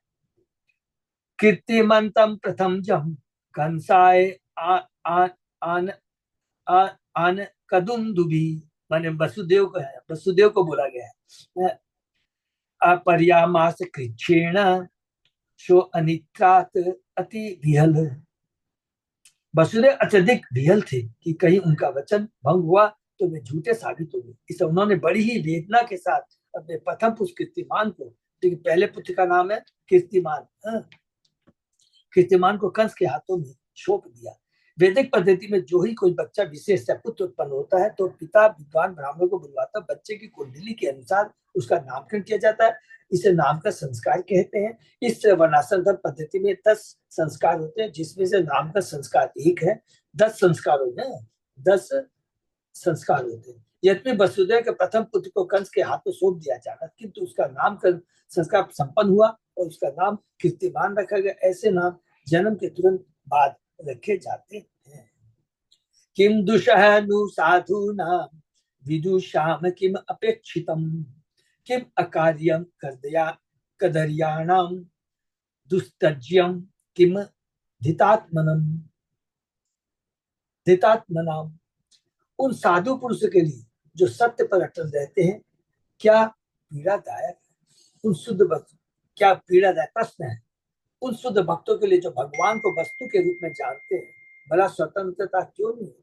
कीर्तिमंतम प्रथम जम कंसाय आन आन कदुंदुभी, माने वसुदेव को है, वसुदेव को बोला गया है। अपर्यामास कृच्छेण शो अनित्रात अति विहल, वसुदेव अत्यधिक विहल थे कि कहीं उनका वचन भंग हुआ तो वे झूठे साबित हो गए। इसे उन्होंने बड़ी ही वेदना के साथ अपने प्रथम पुत्र कीर्तिमान को, पहले पुत्र का नाम है कीर्तिमान, कीर्तिमान को कंस के हाथों में सौंप दिया। वैदिक पद्धति में जो ही कोई बच्चा विशेष पुत्र उत्पन्न होता है तो पिता विद्वान ब्राह्मणों को बुलवाता, बच्चे की कुंडली के अनुसार उसका नामकरण किया जाता है। इसे नाम का संस्कार कहते हैं। इस वर्णाश्रम धर्म पद्धति में 10 संस्कार होते हैं, जिसमें से नाम का संस्कार एक है। 10 संस्कार होते हैं, 10 संस्कार होते हैं। यद्यपि वसुदेव के प्रथम पुत्र को कंस के हाथों सौंप दिया जाना, किंतु उसका नामकरण संस्कार संपन्न हुआ और उसका नाम कीर्तिमान रखा गया। ऐसे नाम जन्म के तुरंत बाद रखे जाते हैं। किम दुषः नु साधूनां विदुषाम किम अपेक्षितम, किम अकार्यम कदर्याणाम दुस्तज्यम किम धितात्मनाम। उन साधु पुरुषों के लिए जो सत्य पर अटल रहते हैं क्या पीड़ादायक, उन शुद्ध भक्त क्या पीड़ादायक प्रश्न है। उन शुद्ध भक्तों के लिए जो भगवान को वस्तु के रूप में जानते हैं, भला स्वतंत्रता क्यों नहीं होती?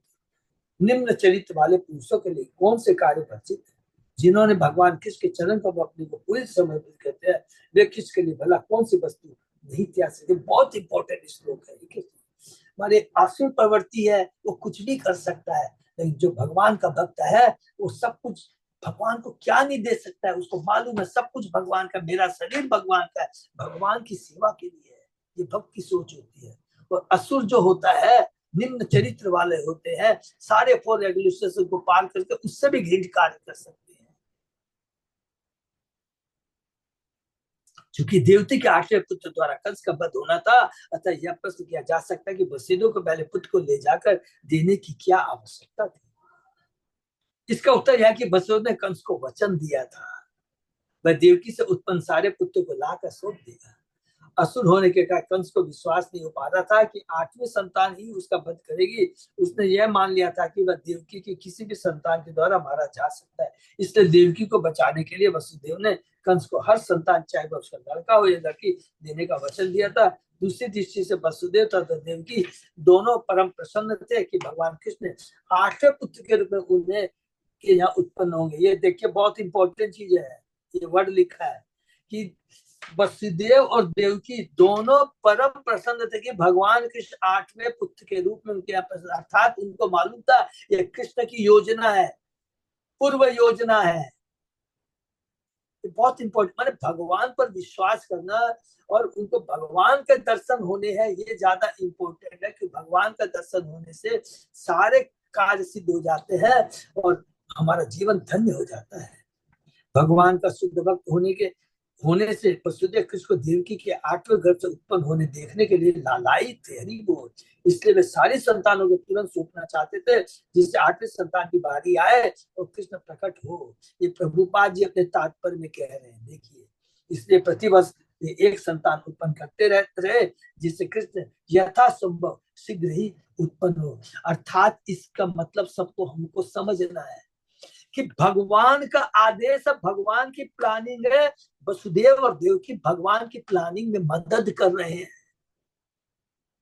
निम्न चरित्र वाले पुरुषों के लिए कौन से कार्य वर्जित है? जिन्होंने भगवान कृष्ण के चरण पर अपने को पूरी समर्पित करते हैं, वे कृष्ण के लिए भला कौन सी वस्तु नहीं त्याग सकते? बहुत इंपॉर्टेंट श्लोक है। हमारे आसुर प्रवृत्ति है वो कुछ भी कर सकता है, लेकिन जो भगवान का भक्त है वो सब कुछ, भगवान को क्या नहीं दे सकता है? उसको मालूम है सब कुछ भगवान का, मेरा शरीर भगवान का है, भगवान की सेवा के लिए है। ये भक्त की सोच होती है। और असुर जो होता है निम्न चरित्र वाले होते हैं, सारे 4 रेगुलेशन को पार करके उससे भी घृणित कार्य कर सकते हैं। क्योंकि देवती के 8वें पुत्र द्वारा कंस का वध होना था, अतः यह प्रश्न किया जा सकता है कि वसुदेव को पहले पुत्र को ले जाकर देने की क्या आवश्यकता थी। इसका उत्तर यह कि वसुदेव ने कंस को वचन दिया था वह देवकी से उत्पन्न सारे पुत्र को लाकर सौंप देगा। असुर होने के कारण कंस को विश्वास नहीं हो पा रहा था कि 8वीं संतान ही उसका वध करेगी। उसने यह मान लिया था कि वह देवकी की किसी भी संतान के द्वारा मारा जा सकता है। इसलिए देवकी को बचाने के लिए वसुदेव ने कंस को हर संतान, चाहे वह उसका लड़का हो या लड़की, देने का वचन दिया था। दूसरी दृष्टि से वसुदेव तथा देवकी दोनों परम प्रसन्न थे कि भगवान कृष्ण 8वें पुत्र के रूप में उन्हें के यहाँ उत्पन्न होंगे। ये देखिए बहुत इंपॉर्टेंट चीज है, ये वर्ड लिखा है कि वसुदेव और देवकी दोनों परम प्रसन्न थे कि भगवान कृष्ण 8वें पुत्र के रूप में उनके यहाँ पर, अर्थात उनको मालूम था ये कृष्ण की योजना है, पूर्व योजना है। बहुत इंपॉर्टेंट, माने भगवान पर विश्वास करना और उनको भगवान के दर्शन होने हैं, ये ज्यादा इंपॉर्टेंट है कि भगवान का दर्शन होने से सारे कार्य सिद्ध हो जाते हैं और हमारा जीवन धन्य हो जाता है। भगवान का शुद्ध भक्त होने से वसुदेव कृष्ण को देवकी के 8वें गर्भ से उत्पन्न होने देखने के लिए लालायित थे, हरि बोल। इसलिए वे सारी संतानों को तुरंत सौंपना चाहते थे, जिससे 8वें संतान की बारी आए और कृष्ण प्रकट हो। ये प्रभुपाद जी अपने तात्पर्य में कह रहे हैं, देखिए। इसलिए प्रतिवर्ष एक संतान उत्पन्न करते रहते रहे, जिससे कृष्ण यथासंभव शीघ्र ही उत्पन्न हो। अर्थात इसका मतलब सबको हमको समझना है कि भगवान का आदेश है, भगवान की प्लानिंग है। वसुदेव और देवकी भगवान की प्लानिंग में मदद कर रहे हैं।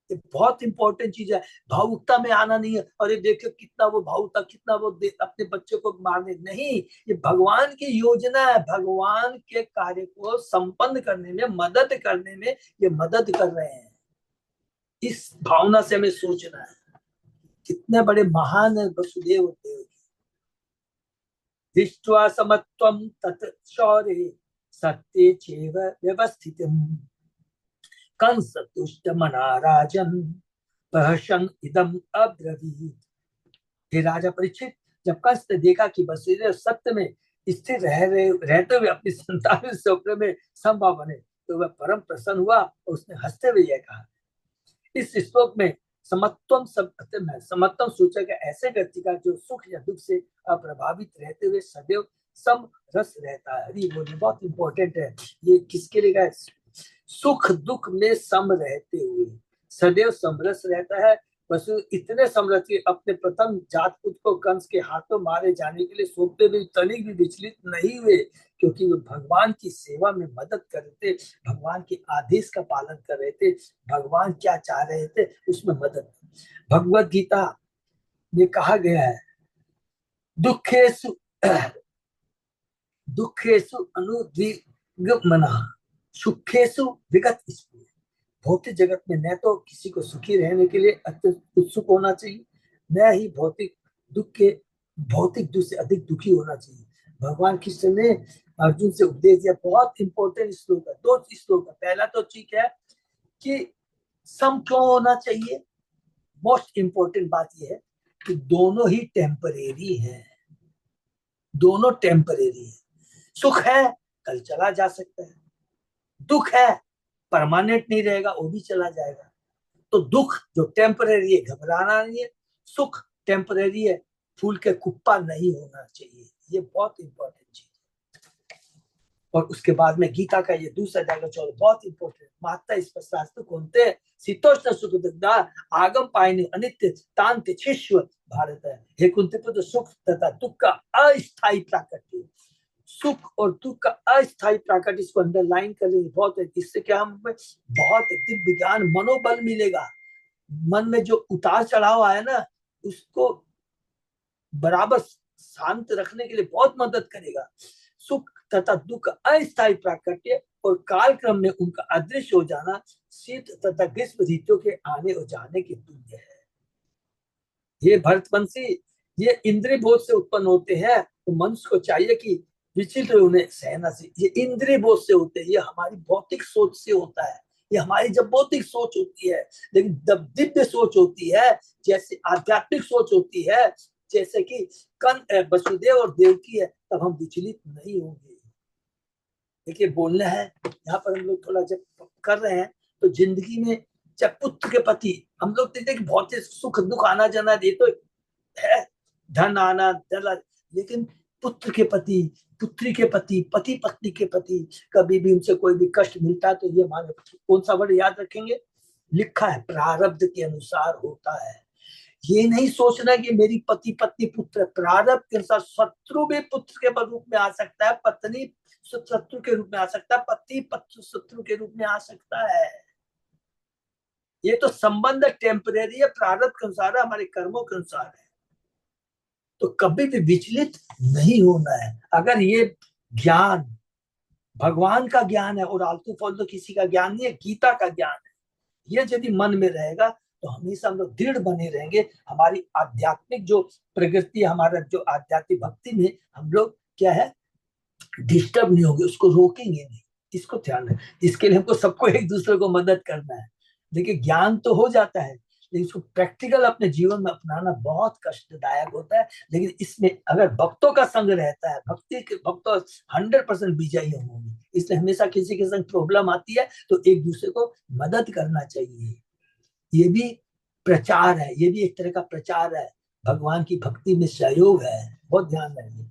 ये बहुत इंपॉर्टेंट चीज है। भावुकता में आना नहीं है, अरे देखो कितना वो भावुक था, कितना वो अपने बच्चे को मारने, नहीं। ये भगवान की योजना है, भगवान के कार्य को संपन्न करने में, मदद करने में ये मदद कर रहे हैं। इस भावना से हमें सोचना है कितने बड़े महान है वसुदेव और देवकी। दृष्ट्वा समत्वं तत् शौर्ये सत्ये चैव व्यवस्थितम् कंस तुष्ट मना राजन प्रहसन इदम अब्रवीत। हे राजा परीक्षित, जब कंस ने देखा कि वसुदेव सत्य में स्थिर रहते हुए अपनी संतान स्वप्न में संभव बने, तो वह परम प्रसन्न हुआ और उसने हंसते हुए यह कहा। इस श्लोक में समत्वम समत्वम सूचक है ऐसे व्यक्ति का जो सुख या दुख से अप्रभावित रहते हुए सदैव सम रस रहता है। अरे वो बहुत इंपॉर्टेंट है। ये किसके लिए है? सुख दुख में सम रहते हुए सदैव समरस रहता है। वसु इतने समरस कि अपने प्रथम जात पुत्र को कंस के हाथों मारे जाने के लिए सोचते हुए तनिक भी विचलित नहीं हुए, क्योंकि वे भगवान की सेवा में मदद कर रहे थे, भगवान के आदेश का पालन कर रहे थे, भगवान क्या चाह रहे थे उसमें मदद। भगवत गीता में कहा गया है, दुखेसु दुखेसु अनुद्विग्नः सुखेसु विगत स्पृहः। भौतिक जगत में न तो किसी को सुखी रहने के लिए अत्यंत उत्सुक होना चाहिए, न ही भौतिक दुख से अधिक दुखी होना चाहिए। भगवान कृष्ण ने अर्जुन से उपदेश दिया, बहुत इंपॉर्टेंट श्लोक है, 2 श्लोक है। पहला तो ठीक है कि सम क्यों होना चाहिए। मोस्ट इंपॉर्टेंट बात यह है कि दोनों ही टेम्परेरी है, दोनों टेम्परेरी है। सुख है कल चला जा सकता है, दुख है परमानेंट नहीं रहेगा, वो भी चला जाएगा। तो दुख जो टेम्परेरी है घबराना नहीं है, सुख टेम्परेरी है फूल के कुप्पा नहीं होना चाहिए। ये बहुत इंपॉर्टेंट चीज है। और उसके बाद में गीता का ये दूसरा डायलॉग बहुत इंपॉर्टेंट, माता इस पर शास्त्र कौनते शीतोष्ण सुख दुखदा आगम पायनी अनित्य तांत्य शिष्य भारत है। हे कुंती पुत्र, सुख तथा दुख का अस्थायी प्राकृतिक, सुख और दुख का अस्थायी प्राकट, इसको अंडरलाइन कर लेंगे बहुत है। इससे क्या हम बहुत दिव्य ज्ञान मनोबल मिलेगा। मन में जो उतार चढ़ाव आया ना, उसको बराबर शांत रखने के लिए बहुत मदद करेगा। सुख तथा दुख अस्थायी प्राकट्य और कालक्रम में उनका अदृश्य हो जाना शीत तथा ग्रीष्म ऋतु के आने और जाने के तुल्य है। ये भरतवंशी, ये इंद्रिय बोध से उत्पन्न होते हैं, तो मनुष्य को चाहिए कि विचित्र उन्हें सहना से। ये इंद्रिय बोध से होते हैं, ये हमारी भौतिक सोच से होता है। ये हमारी जब भौतिक सोच होती है, लेकिन जब दिव्य सोच होती है, जैसे आध्यात्मिक सोच होती है, जैसे कि वसुदेव और देवकी है, तब हम विचलित नहीं होंगे। देखिए बोलना है यहाँ पर हम लोग थोड़ा जब कर रहे हैं, तो जिंदगी में जब पुत्र के प्रति हम लोग देखते हैं कि भौतिक सुख दुख आना जाना ये तो है, धन आना जला, लेकिन पुत्र के प्रति, पुत्री के प्रति, पति पत्नी के प्रति कभी भी उनसे कोई भी कष्ट मिलता है तो ये हमारे कौन सा वर्ड याद रखेंगे? लिखा है प्रारब्ध के अनुसार होता है। ये नहीं सोचना कि मेरी पति पत्नी पुत्र, प्रारब्ध के अनुसार शत्रु भी पुत्र के रूप में आ सकता है, पत्नी शत्रु के रूप में आ सकता है, पति पत्र शत्रु के रूप में आ सकता है। ये तो संबंध टेम्परेरी है, प्रारब्ध के अनुसार है, हमारे कर्मों के अनुसार है। तो कभी भी विचलित नहीं होना है। अगर ये ज्ञान भगवान का ज्ञान है और आलतू फालतू किसी का ज्ञान नहीं है, गीता का ज्ञान है। ये यदि मन में रहेगा तो हमेशा हम लोग दृढ़ बने रहेंगे। हमारी आध्यात्मिक जो प्रगति, हमारा जो आध्यात्मिक भक्ति में हम लोग क्या है, डिस्टर्ब नहीं होंगे, उसको रोकेंगे नहीं। इसको ध्यान है। इसके लिए हमको सबको एक दूसरे को मदद करना है। देखिए ज्ञान तो हो जाता है, लेकिन इसको प्रैक्टिकल अपने जीवन में अपनाना बहुत कष्टदायक होता है। लेकिन इसमें अगर भक्तों का संग रहता है, भक्ति के भक्तों 100% विजयी होंगे। इसलिए हमेशा किसी के संग प्रॉब्लम आती है तो एक दूसरे को मदद करना चाहिए। ये भी प्रचार है, ये भी एक तरह का प्रचार है, भगवान की भक्ति में सहयोग है। बहुत ध्यान रखिए।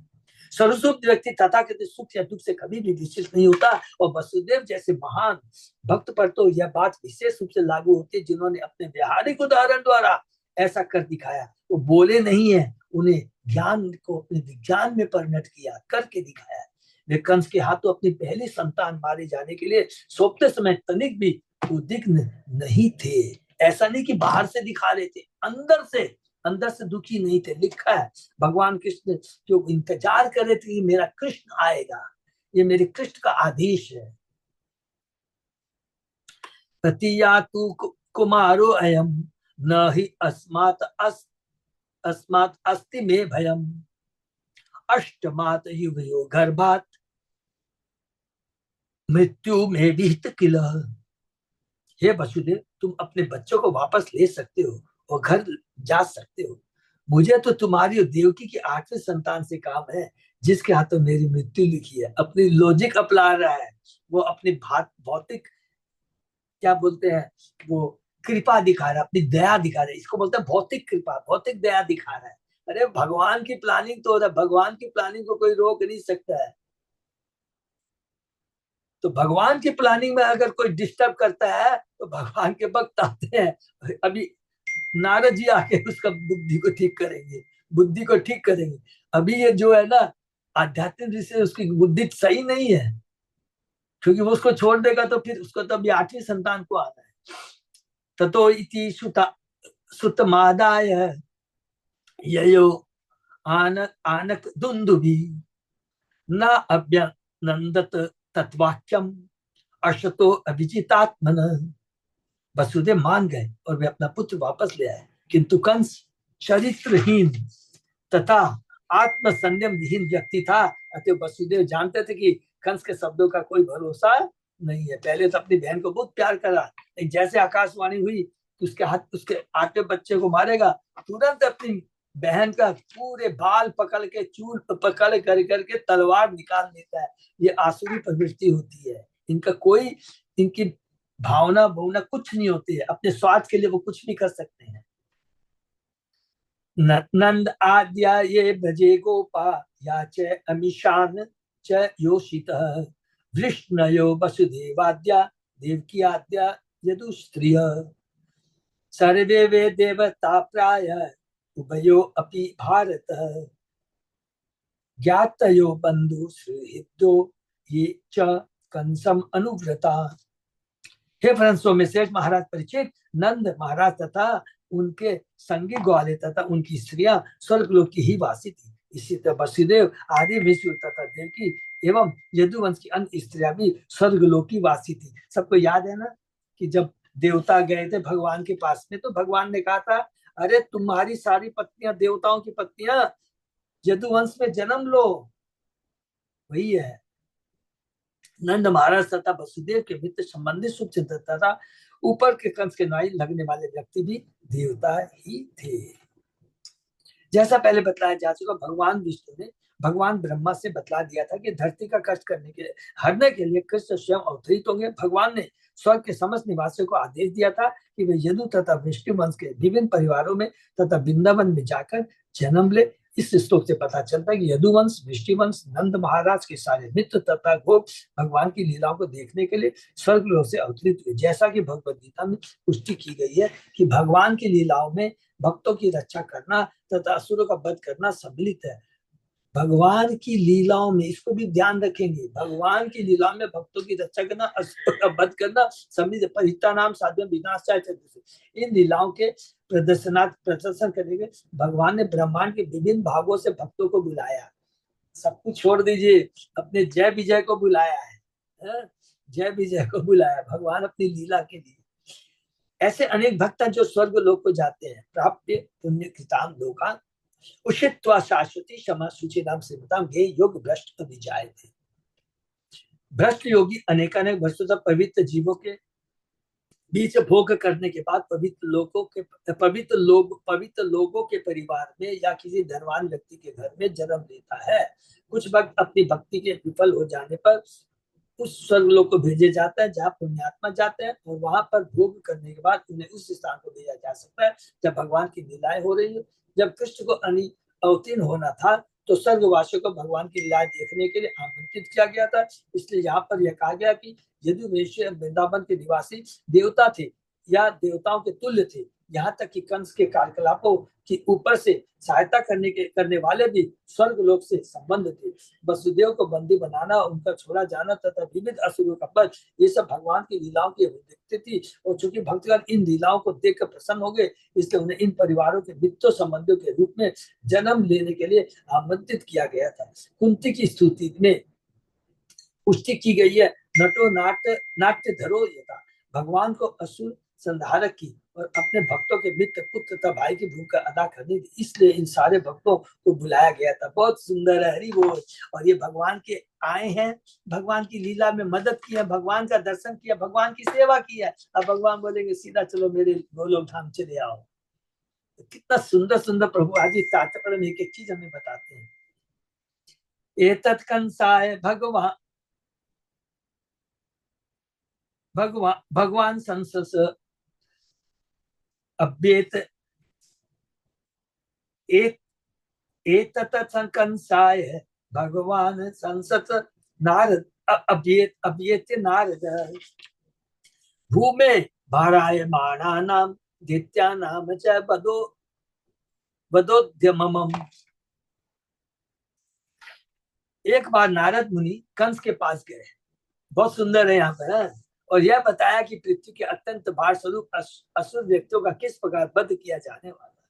सर्वसुख व्यक्ति तथाकथित सुख या दुख से कभी भी विचलित नहीं होता। और वसुदेव जैसे महान भक्त पर तो यह बात विशेष रूप से लागू होती है, जिन्होंने अपने व्यवहारिक उदाहरण द्वारा ऐसा कर दिखाया। वो बोले नहीं है, उन्हें ज्ञान को अपने विज्ञान में परिणत किया, करके दिखाया। वे कंस के हाथों अपनी पहली संतान मारे जाने के लिए सौंपते समय तनिक भी उद्विग्न नहीं थे। ऐसा नहीं कि बाहर से दिखा रहे थे, अंदर से दुखी नहीं थे। लिखा है भगवान कृष्ण जो इंतजार कर रहे थे कि मेरा कृष्ण आएगा, ये मेरे कृष्ण का आदेश है। प्रतियातु कुमारो अयम न ही अस्मात् अस्ति में भयम अष्टमात युवयो गर्भात मृत्यु में विहित किल। हे वसुदेव, तुम अपने बच्चों को वापस ले सकते हो और घर जा सकते हो। मुझे तो तुम्हारी और देवकी की 8वीं संतान से काम है, जिसके हाथों मेरी मृत्यु लिखी है। अपनी लॉजिक अपना रहा है, वो अपनी भौतिक क्या बोलते हैं, वो कृपा दिखा रहा है, अपनी दया दिखा रहा है। इसको बोलते हैं भौतिक कृपा, भौतिक दया दिखा रहा है। अरे भगवान की प्लानिंग तो हो रहा है, भगवान की प्लानिंग को कोई रोक नहीं सकता है। तो भगवान की प्लानिंग में अगर कोई डिस्टर्ब करता है तो भगवान के भक्त आते हैं। अभी नारद जी आके उसका बुद्धि को ठीक करेंगे, बुद्धि को ठीक करेंगे। अभी ये जो है ना आध्यात्मिक दृष्टि, उसकी बुद्धि सही नहीं है, क्योंकि वो उसको छोड़ देगा तो फिर उसको तो अभी 8वीं संतान को आना है। ततो इति सुतमादाय ययो आनक दुंदुभि न अभ्यनंदत तत्वाक्यम अशतो अभिजितात्मन। वसुदेव मान गए और वे अपना पुत्र वापस ले आए, किंतु कंस चरित्रहीन तथा आत्म संयम विहीन व्यक्ति था। अतः वसुदेव जानते थे कि कंस के शब्दों का कोई भरोसा नहीं है। पहले तो अपनी बहन को बहुत प्यार करा, लेकिन जैसे आकाशवाणी हुई कि उसके हाथ उसके 8वें बच्चे को मारेगा, तुरंत अपनी बहन का पूरे बाल पकड़ के, चूल पकड़ कर करके तलवार निकाल लेता है। ये आसुरी प्रवृत्ति होती है। इनका कोई, इनकी भावना भावना कुछ नहीं होती है, अपने स्वार्थ के लिए वो कुछ भी कर सकते हैं। नंद आद्या ये भजे गोपा या च अमीशान च योषितः वृष्णयो वसुदेवाद्या देवकी आद्या यदुस्त्रिय सर्वे वे देवता प्राय उभयो अपि भारत ज्ञातयो बंधु सुहृदो ये च कंसम अनुव्रता। हे फ्रांसो में शेष महाराज परिचित, नंद महाराज तथा उनके संगी ग्वाले तथा उनकी स्त्रियां स्वर्गलोक की ही वासी थी। इसी तरह वसुदेव आदि विष्णु तथा देवकी एवं यदुवंश की अन्य स्त्रियां भी स्वर्गलोक की वासी थी। सबको याद है ना कि जब देवता गए थे भगवान के पास में, तो भगवान ने कहा था अरे तुम्हारी सारी पत्नियां देवताओं की पत्नियां यदुवंश में जन्म लो। वही है, नंद महाराज तथा वसुदेव के मित्र संबंधित सुख तथा ऊपर के कंस के नाई लगने वाले व्यक्ति भी देवता ही थे। जैसा पहले बताया जा चुका, भगवान विष्णु ने भगवान ब्रह्मा से बतला दिया था कि धरती का कष्ट करने के लिए, हरने के लिए कृष्ण स्वयं अवतरित होंगे। भगवान ने स्वर्ग के समस्त निवासियों को आदेश दिया था कि वे यदु तथा विष्णु वंश के विभिन्न परिवारों में तथा वृंदावन में जाकर जन्म ले। इस श्लोक से पता चलता है कि यदुवंश, वृष्टिवंश, नंद महाराज के सारे मित्र तथा गोप भगवान की लीलाओं को देखने के लिए स्वर्गलोक से अवतरित हुए। जैसा कि भगवद गीता में पुष्टि की गई है कि भगवान की लीलाओं में भक्तों की रक्षा करना तथा असुरों का वध करना सम्मिलित है। भगवान की लीलाओं में, इसको भी ध्यान रखेंगे, भगवान की लीलाओं में भक्तों की रक्षा करना, असुरों का वध करना सम्मिलित। परिता नाम साधन विनाशाय। इन लीलाओं के प्रदर्शन करेंगे। भगवान ने ब्रह्मांड के विभिन्न भागों से भक्तों को बुलाया। सब कुछ छोड़ दीजिए, अपने जय विजय को बुलाया है। है? जय विजय को बुलाया भगवान अपनी लीला के लिए। ऐसे अनेक भक्त जो स्वर्ग लोक को जाते हैं। प्राप्य पुण्य कृताम लोका उषित्वा शाश्वती क्षमा सूची नाम से बताम ये योग भ्रष्ट विजाय थे। भ्रष्ट योगी अनेकानेक वस्तुतः पवित्र जीवों के बीच भोग करने के बाद पवित्र लोगों के परिवार में या किसी धनवान व्यक्ति के घर में जन्म लेता है। कुछ भक्त अपनी भक्ति के विफल हो जाने पर उस स्वर्गलोक को भेजे जाता है जहाँ पुण्यात्मा जाते हैं और वहां पर भोग करने के बाद उन्हें उस स्थान को भेजा जा सकता है जब भगवान की लीलाएं हो रही है। जब कृष्ण को अवतीर्ण होना था तो स्वर्गवासियों को भगवान की लीलाएं देखने के लिए आमंत्रित किया गया था। इसलिए यहाँ पर यह कहा गया कि यदि वृंदावन के निवासी देवता थे या देवताओं के तुल्य थे, यहाँ तक कि कंस के कार्यकलापों की ऊपर से सहायता करने वाले भी स्वर्ग लोक से संबंध थे। वसुदेव को बंदी बनाना, उनका छोड़ा जाना तथा विविध असुरों का वध, ये सब भगवान की लीलाओं की अभिव्यक्ति थी। और चूंकि भक्तगण इन लीलाओं को देखकर प्रसन्न हो गए, इसलिए उन्हें इन परिवारों के मित्र संबंधियों के रूप में जन्म लेने के लिए आमंत्रित किया गया था। कुंती की स्तुति में पुष्टि की गई है, नटो नाट्य धरो यथा, भगवान को असुर संधारक की और अपने भक्तों के मित्र पुत्र तथा भाई की भूमिका अदा करनी थी, इसलिए इन सारे भक्तों को बुलाया गया था। बहुत सुंदर है, हरि बोल। और ये भगवान के आए हैं, भगवान की लीला में मदद की है, भगवान का दर्शन किया, भगवान की सेवा की है। अब भगवान बोलेंगे सीधा चलो मेरे गोलोक धाम चले आओ। तो कितना सुंदर सुंदर प्रभु आज इस तात्पर्य में एक एक चीज हमें बताते हैं। एतत् कंसाय भगवान संसस अभ्येत एतत् कंसाय भगवान संसस नारद अभ्येत नारद भूमे भारायमाणानां दैत्यानां च वदोद्यमम्। एक बार नारद मुनि कंस के पास गए, बहुत सुंदर है यहाँ पर, और यह बताया कि पृथ्वी के अत्यंत भार स्वरूप असुर व्यक्तियों का किस प्रकार वध किया जाने वाला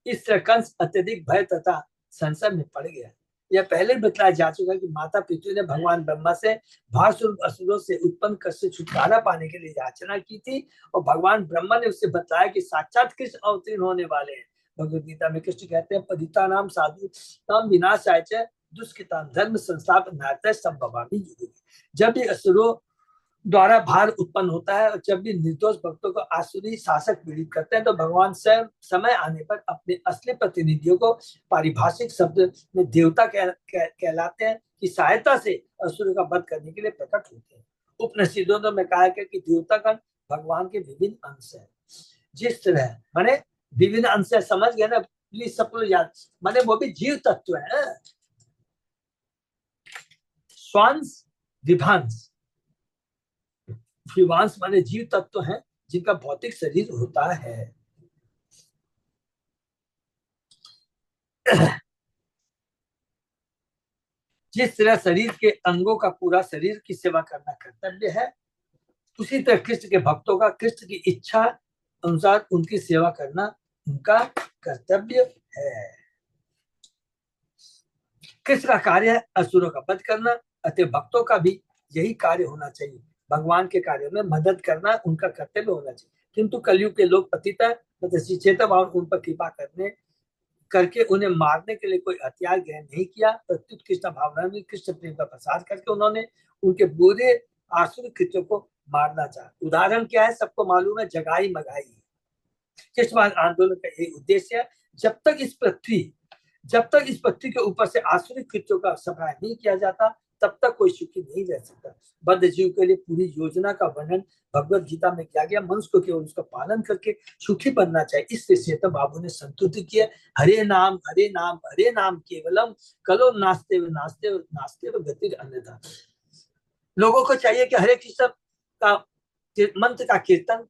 है। इस तरह कंस अत्यधिक भय तथा संशय में पड़ गया। यह पहले बतलाया जा चुका है कि माता पृथ्वी ने भगवान ब्रह्मा से भार स्वरूप असुरों से उत्पन्न कर से छुटकारा पाने के लिए याचना की थी, और भगवान ब्रह्मा ने उससे बताया कि साक्षात कृष्ण अवतीर्ण होने वाले हैं। भगवद गीता में कृष्ण कहते हैं, पतिता नाम साधु नाम विनाशाय च दुष्कृतां धर्म संस्थापनार्थाय संभवामि युगे। जब भी असुरों द्वारा भार उत्पन्न होता है और जब भी निर्दोष भक्तों को आसुरी शासक पीड़ित करते हैं, तो भगवान स्वयं समय आने पर अपने असली प्रतिनिधियों को पारिभाषिक शब्द में देवता कहलाते हैं की सहायता से असुरों का वध करने के लिए प्रकट होते हैं। उपनिषदों में कहा गया कि देवतागण भगवान के विभिन्न अंश है। जिस तरह माने विभिन्न अंश है, समझ गए ना, प्लीज सब लोग याद, माने वो भी जीव तत्व है। स्वांश विभांश, विभांश माने जीव तत्व हैं जिनका भौतिक शरीर होता है। जिस तरह शरीर के अंगों का पूरा शरीर की सेवा करना कर्तव्य है, उसी तरह कृष्ण के भक्तों का कृष्ण की इच्छा अनुसार उनकी सेवा करना उनका कर्तव्य है। कृष्ण का कार्य है असुरों का वध करना, अतः भक्तों का भी यही कार्य होना चाहिए। भगवान के कार्य में मदद करना उनका कर्तव्य होना चाहिए। किंतु कलयुग के लोग पतित है, चेतन उन पर कृपा करके उन्हें मारने के लिए कोई हथियार ग्रहण नहीं किया, प्रत्युत कृष्ण भावना में कृष्ण प्रेम का प्रसार करके उन्होंने उनके बुरे आसुर कृत्यों को मारना चाहा। उदाहरण क्या है, सबको मालूम है, जगाई मगाई। कृष्णवाद आंदोलन का यही उद्देश्य है। जब तक इस पृथ्वी के ऊपर से आसुरी कृत्यों का सफाया नहीं किया जाता, तब तक कोई सुखी नहीं रह सकता। बद्ध जीव के लिए पूरी योजना का वर्णन भगवत गीता में किया गया। मनुष्य को केवल उसका पालन करके सुखी बनना चाहिए। इससे चेतन बाबू ने संतुष्ट किया, हरे नाम केवलम कलो नास्ते गति अन्यथा। लोगों को चाहिए कि हरे कृष्ण का मंत्र का कीर्तन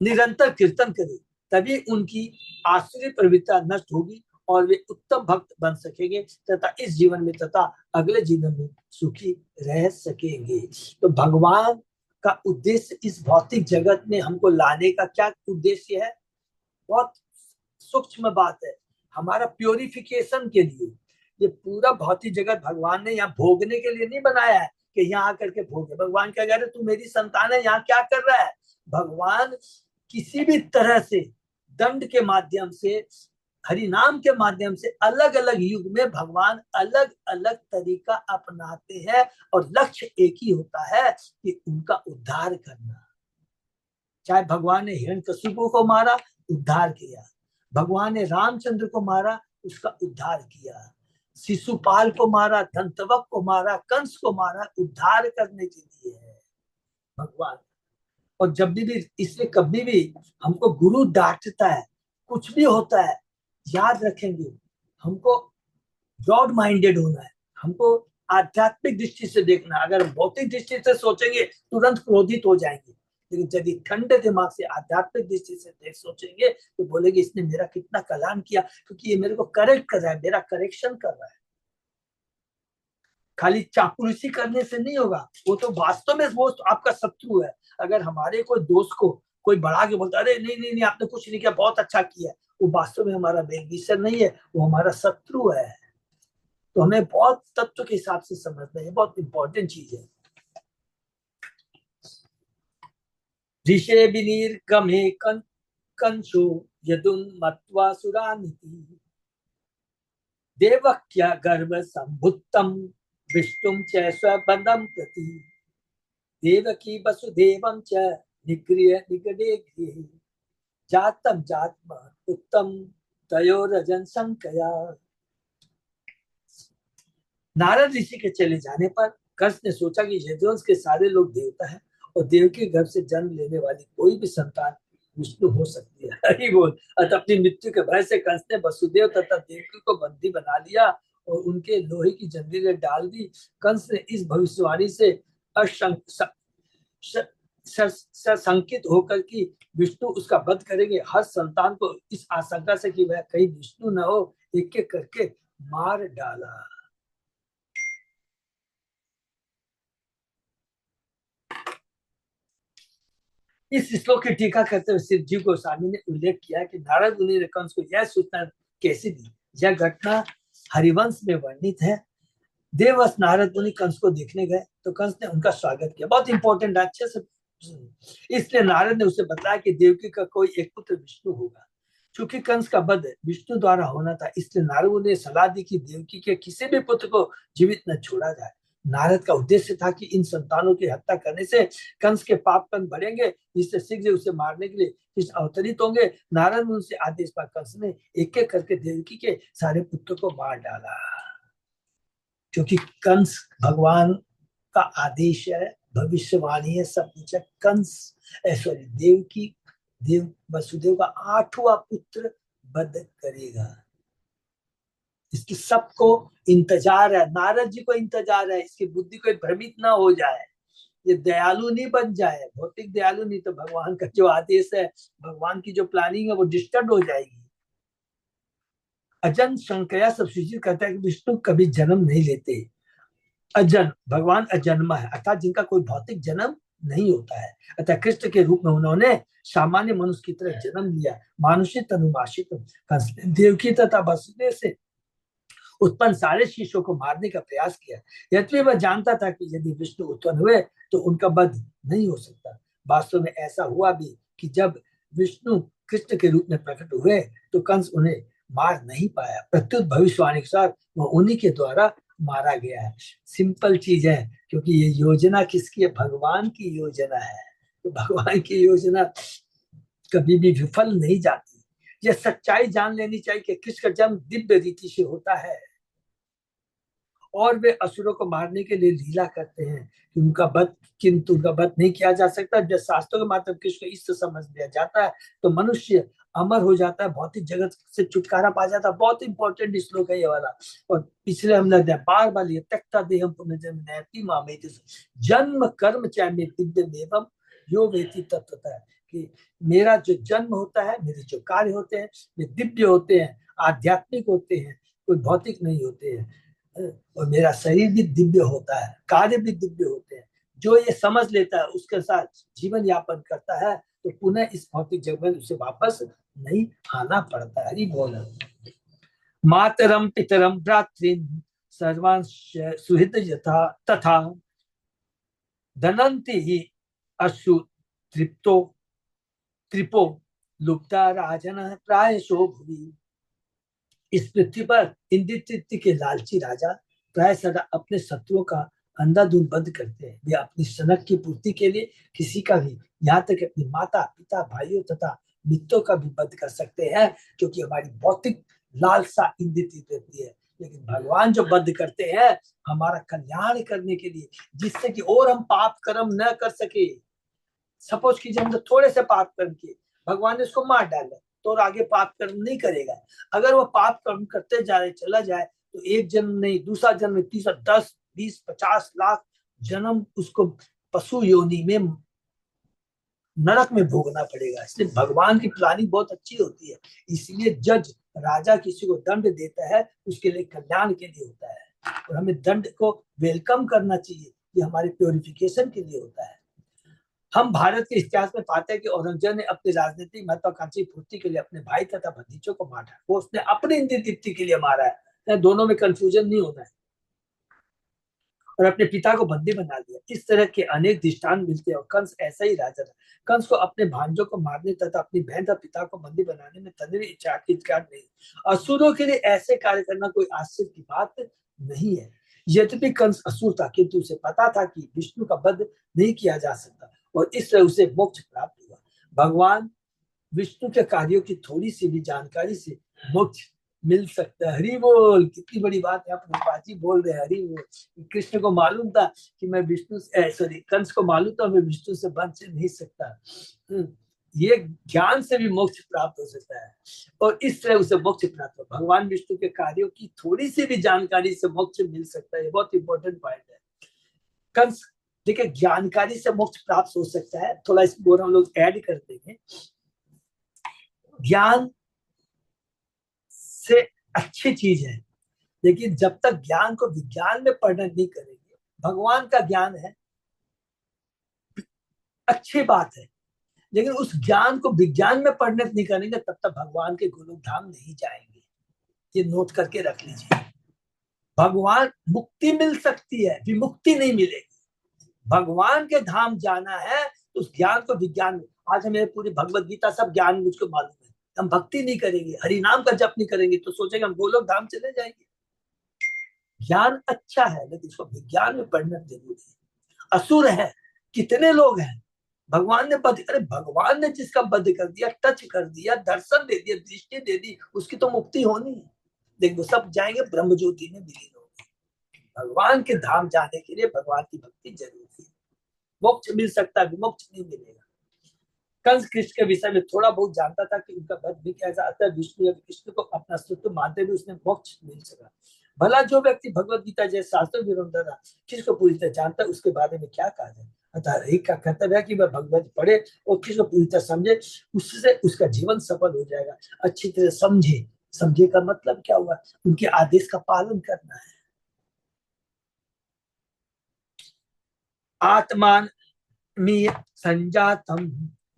निरंतर कीर्तन करें, तभी उनकी आसुरी प्रवृत्ति नष्ट होगी और वे उत्तम भक्त बन सकेंगे तथा इस जीवन में तथा अगले जीवन में सुखी रह सकेंगे। तो भगवान का उद्देश्य इस भौतिक जगत में हमको लाने का क्या उद्देश्य है, बहुत सूक्ष्म बात है। हमारा प्योरिफिकेशन के लिए। ये पूरा भौतिक जगत भगवान ने यहाँ भोगने के लिए नहीं बनाया है कि यहाँ आकर के भोगे। भगवान क्या कह रहे, तू मेरी संतान है, यहाँ क्या कर रहा है। भगवान किसी भी तरह से दंड के माध्यम से, हरि नाम के माध्यम से, अलग अलग युग में भगवान अलग अलग तरीका अपनाते हैं और लक्ष्य एक ही होता है कि उनका उद्धार करना। चाहे भगवान ने हिरण्यकशिपु को मारा, उद्धार किया। भगवान ने रामचंद्र को मारा, उसका उद्धार किया। शिशुपाल को मारा, दंतवक को मारा, कंस को मारा, उद्धार करने के लिए है भगवान। और जब भी, इसलिए कभी भी हमको गुरु डांटता है, कुछ भी होता है, याद रखेंगे हमको ब्रॉड माइंडेड होना है, हमको आध्यात्मिक दृष्टि से देखना। अगर भौतिक दृष्टि से सोचेंगे तुरंत क्रोधित हो जाएंगे, लेकिन यदि ठंडे दिमाग से आध्यात्मिक दृष्टि से सोचेंगे तो बोलेंगे इसने मेरा कितना कल्याण किया, क्योंकि ये मेरे को करेक्ट कर रहा है, मेरा करेक्शन कर रहा है। खाली चापलूसी करने से नहीं होगा, वो तो वास्तव में वो आपका शत्रु है। अगर हमारे कोई दोस्त को कोई बढ़ा के बोलता अरे नहीं नहीं नहीं आपने कुछ नहीं किया, बहुत अच्छा किया, वो वास्तव में हमारा वेल नहीं है, वो हमारा शत्रु है। तो हमें बहुत तत्व के हिसाब से समझना है, बहुत इंपॉर्टेंट चीज है। ऋषे विनिर्गमे कंसो यदुन्मत्वा सुरानिति देवक्या गर्भ संभुत्तम विष्णुम च स्वबंधम प्रति देवकी वसुदेवम च निगृह्य निगडे गृहे जातम जात्म उत्तम तयोरजन संकया। नारद ऋषि के चले जाने पर कंस ने सोचा कि यदुवंश के सारे लोग देवता हैं और देव के गर्भ से जन्म लेने वाली कोई भी संतान विष्णु हो सकती है। हरि बोल। अतः अपनी मृत्यु के भय से कंस ने वसुदेव तथा देवकी को बंदी बना लिया और उनके लोहे की जंजीरें डाल दी। कंस ने इस भविष्यवाणी से संकित होकर कि विष्णु उसका वध करेंगे, हर संतान को इस आशंका से कि वह कहीं विष्णु न हो, एक एक करके मार डाला। इस श्लोक की टीका करते हुए शिव जी गोस्वामी ने उल्लेख किया कि नारद मुनि ने कंस को यह सूचना कैसे दी। यह घटना हरिवंश में वर्णित है। देववश नारद मुनि कंस को देखने गए तो कंस ने उनका स्वागत किया। बहुत इंपॉर्टेंट, अच्छे से। इसलिए नारद ने उसे बताया कि देवकी का कोई एक पुत्र विष्णु होगा। चूंकि कंस का वध विष्णु द्वारा होना था, इसलिए नारद मुनि ने सलाह दी कि देवकी के किसी भी पुत्र को जीवित न छोड़ा जाए। नारद का उद्देश्य था कि इन संतानों की हत्या करने से कंस के पाप कंस बढ़ेंगे, जिससे शीघ्र उसे मारने के लिए कृष्ण अवतरित होंगे। नारद मुनि से आदेश पर कंस ने एक एक करके देवकी के सारे पुत्र को मार डाला। क्योंकि कंस भगवान का आदेश है, भविष्यवाणी है, सब कुछ है। कंस सॉरी देवकी, देव वसुदेव का 8वां पुत्र वध करेगा। इसकी सबको इंतजार है, नारद जी को इंतजार है, इसकी बुद्धि को भ्रमित ना हो जाए, ये दयालु नहीं बन जाए, भौतिक दयालु नहीं, तो भगवान का जो आदेश है, भगवान की जो प्लानिंग है वो डिस्टर्ब हो जाएगी। अजन संकया सब सूचित करता है कि विष्णु कभी जन्म नहीं लेते। अजन, भगवान अजन्मा है, अर्थात जिनका कोई भौतिक जन्म नहीं होता है। अतः कृष्ण के रूप में उन्होंने सामान्य मनुष्य की तरह जन्म लिया। मानुषिक अनुमाशित देवकी तथा वसुदेव से उत्पन्न सारे शिष्यों को मारने का प्रयास किया। यद्यपि वह जानता था कि यदि विष्णु उत्पन्न हुए तो उनका वध नहीं हो सकता। वास्तव में ऐसा हुआ भी कि जब विष्णु कृष्ण के रूप में प्रकट हुए तो कंस उन्हें मार नहीं पाया। प्रत्युत भविष्यवाणी के साथ वह उन्हीं के द्वारा मारा गया है। सिंपल चीज है, क्योंकि ये योजना किसकी है? भगवान की योजना है। तो भगवान की योजना कभी भी विफल नहीं जाती। यह सच्चाई जान लेनी चाहिए कि कृष्ण का जन्म दिव्य रीति से होता है और वे असुरों को मारने के लिए लीला करते हैं कि उनका वध, किंतु उनका वध नहीं किया जा सकता। जब शास्त्रों के माध्यम कृष्ण को इससे समझ लिया जाता है तो मनुष्य अमर हो जाता है, भौतिक जगत से छुटकारा पा जाता है। बहुत इंपॉर्टेंट श्लोक है ये वाला। और पिछले हमने बार बार ये तख्ता देहम पुनर्जन्म नैति मामेति जन्म कर्म चाहे दिव्यमेवं यो वेति तत्वतः है कि मेरा जो जन्म होता है, मेरे जो कार्य होते हैं वे दिव्य होते हैं, आध्यात्मिक होते हैं, कोई भौतिक नहीं होते हैं। और मेरा शरीर भी दिव्य होता है, कार्य भी दिव्य होते हैं। जो ये समझ लेता है उसके साथ जीवन यापन करता है तो पुनः इस भौतिक जगत में उसे वापस नहीं आना पड़ता है। हरि बोल। मातरम पितरम भ्रातृन सर्वांश सुहृद यथा तथा धनंति ही अश्रु तृप्तो त्रिपो लुप्ता राजन प्रायशो भुवि। इस पृथ्वी पर इंद्रिय के लालची राजा प्राय सदा अपने शत्रुओं का अंधाधुंध बंद करते हैं। वे अपनी सनक की पूर्ति के लिए किसी का भी, यहाँ तक अपनी माता पिता भाइयों तथा मित्रों का भी वध कर सकते हैं, क्योंकि हमारी भौतिक लालसा इंद्रिय रहती है। लेकिन भगवान जो वध करते हैं हमारा कल्याण करने के लिए, जिससे कि और हम पाप कर्म न कर सके। सपोज कीजिए हम थोड़े से पाप कर्म किए, भगवान ने उसको मार डाला, तो और आगे पाप कर्म नहीं करेगा। अगर वो पाप कर्म करते जा रहे चला जाए तो एक जन्म नहीं, दूसरा जन्म, तीसरा, 10, 20, 50 लाख जन्म उसको पशु योनि में, नरक में भोगना पड़ेगा। इसलिए भगवान की प्लानिंग बहुत अच्छी होती है। इसलिए जज, राजा किसी को दंड देता है उसके लिए कल्याण के लिए होता है, और हमें दंड को वेलकम करना चाहिए। ये हमारे प्योरिफिकेशन के लिए होता है। हम भारत के इतिहास में पाते हैं कि औरंगजेब ने अपनी राजनीतिक महत्वाकांक्षी पूर्ति के लिए अपने भाई तथा भतीजों को मारा। वो उसने अपनी इंद्रिय तृप्ति के लिए मारा है, दोनों में कंफ्यूजन नहीं होना है, और अपने पिता को बंदी बना दिया। इस तरह के अनेक दृष्टांत मिलते हैं, और कंस ऐसा ही राजा था। कंस को अपने भांजों को मारने तथा अपनी बहन तथा पिता को बंदी बनाने में तनिक इच्छा नहीं। असुरों के लिए ऐसे कार्य करना कोई आश्चर्य की बात नहीं है। यद्यपि कंस असुर था, किंतु उसे पता था कि विष्णु का वध नहीं किया जा सकता, और इसलिए उसे मोक्ष प्राप्त हुआ। भगवान विष्णु के कार्यों की थोड़ी सी भी जानकारी से मोक्ष मिल सकता है। हरि बोल, कितनी बड़ी बात है। प्रभुपाद जी बोल रहे हैं हरि बोल। कृष्ण को मालूम था कि मैं विष्णु, सॉरी, कंस को मालूम था मैं विष्णु से बच नहीं सकता। ये ज्ञान से भी मोक्ष प्राप्त हो सकता है, और इस तरह उसे मोक्ष प्राप्त हो। भगवान विष्णु के कार्यों की थोड़ी सी भी जानकारी से मोक्ष मिल सकता है। ये बहुत इंपॉर्टेंट पॉइंट है। कंस, देखिए, जानकारी से मोक्ष प्राप्त हो सकता है। थोड़ा इसको और हम लोग ऐड कर देंगे। ज्ञान से अच्छी चीज है, लेकिन जब तक ज्ञान को विज्ञान में परिणत नहीं करेंगे, भगवान का ज्ञान है, अच्छी बात है, लेकिन उस ज्ञान को विज्ञान में परिणत नहीं करेंगे तब तक भगवान के गोलोक धाम नहीं जाएंगे। ये नोट करके रख लीजिए। भगवान, मुक्ति मिल सकती है, विमुक्ति नहीं मिलेगी। भगवान के धाम जाना है तो उस ज्ञान को विज्ञान में। आज हमें पूरी भगवत गीता सब ज्ञान मुझको मालूम है, हम भक्ति नहीं करेंगे, हरि नाम का जप नहीं करेंगे, तो सोचेंगे हम गोलोक धाम चले जाएंगे। ज्ञान अच्छा है, लेकिन इसको विज्ञान में परिणत जरूरी है। असुर है, कितने लोग हैं, भगवान ने वध, अरे भगवान ने जिसका वध कर दिया, टच कर दिया, दर्शन दे दिया, दृष्टि दे दी, उसकी तो मुक्ति होनी है। देखो सब जाएंगे ब्रह्म ज्योति में विलीन होंगे। भगवान के धाम जाने के लिए भगवान की भक्ति जरूरी है। मोक्ष मिल सकता है, विमोक्ष नहीं मिलेगा। कंस कृष्ण के विषय में थोड़ा बहुत जानता था कि उनका वध भी किया जाता है। विष्णु या कृष्ण को अपना अस्तित्व मानते हुए उसने मोक्ष मिल सका। भला जो व्यक्ति भगवत गीता जैसे शास्त्र विरोधा था, किसको पूरी तरह जानता है, उसके बारे में क्या कहा जाए। अतः एक का कर्तव्य है कि वह भगवत पढ़े और किसको पूरी तरह समझे, उससे उसका जीवन सफल हो जाएगा। अच्छी तरह समझे। समझे का मतलब क्या हुआ, उनके आदेश का पालन करना है। आत्मान में संजातम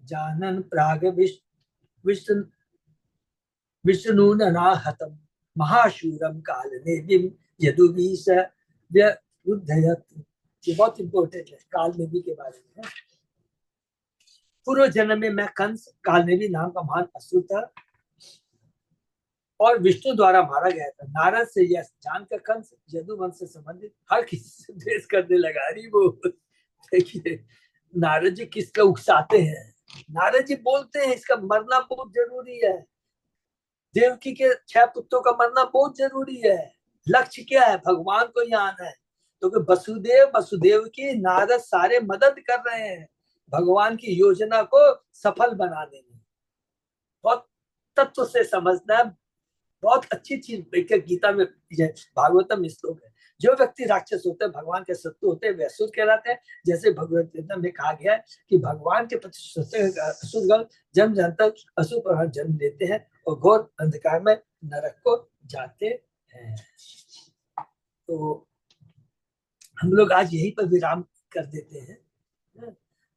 जानन प्राग विष्णु विष्णुनाहतम महाशूरम काल नेविम यदुवीस व्युद्धयत। ये बहुत इंपॉर्टेंट है, काल नेवी के बारे में है। पूर्व जन्म में मैं कंस, काल नेवी नाम का महान असुर था और विष्णु द्वारा मारा गया था। नारद से यह जानकर कंस यदुवंश से संबंधित हर किसी से द्वेष करने लगा। अरे वो देखिए, नारद जी किसका उकसाते हैं। नारद जी बोलते हैं इसका मरना बहुत जरूरी है, देवकी के 6 पुत्रों का मरना बहुत जरूरी है। लक्ष्य क्या है, भगवान को ही आना है। तो वसुदेव वसुदेव की नारद सारे मदद कर रहे हैं भगवान की योजना को सफल बनाने में। बहुत तत्व से समझना, बहुत अच्छी चीज गीता में, भागवतम में श्लोक है। जो व्यक्ति राक्षस होते हैं, भगवान के शत्रु होते हैं, वे असुर कहलाते हैं। जैसे भगवत गीता में कहा गया है कि भगवान के प्रति असुरगण जन्म जन्म असुर पर जन्म लेते हैं और घोर अंधकार में नरक को जाते हैं। तो हम लोग आज यहीं पर विराम कर देते हैं,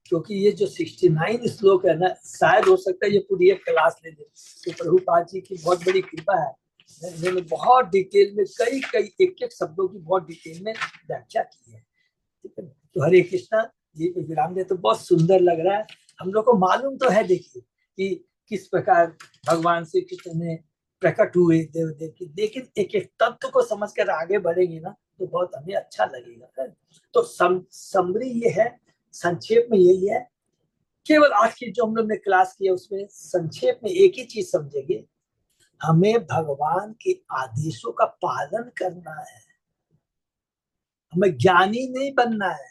क्योंकि ये जो 69 श्लोक है ना, शायद हो सकता है ये पूरी एक क्लास ले ले। तो प्रभुपाद जी की बहुत बड़ी कृपा है, इन्होंने बहुत डिटेल में कई एक एक शब्दों की बहुत डिटेल में व्याख्या की है। ठीक है, तो हरे कृष्णा। ये विराम दे तो बहुत सुंदर लग रहा है। हम लोग को मालूम तो है, देखिए कि किस प्रकार भगवान श्री कृष्ण ने प्रकट हुए देवदेव की, लेकिन एक एक तत्व को समझकर आगे बढ़ेंगे ना तो बहुत हमें अच्छा लगेगा। तो समरी ये है, संक्षेप में यही है। केवल आज की जो हम लोग ने क्लास किया उसमें संक्षेप में एक ही चीज समझेंगे, हमें भगवान के आदेशों का पालन करना है, हमें ज्ञानी नहीं बनना है,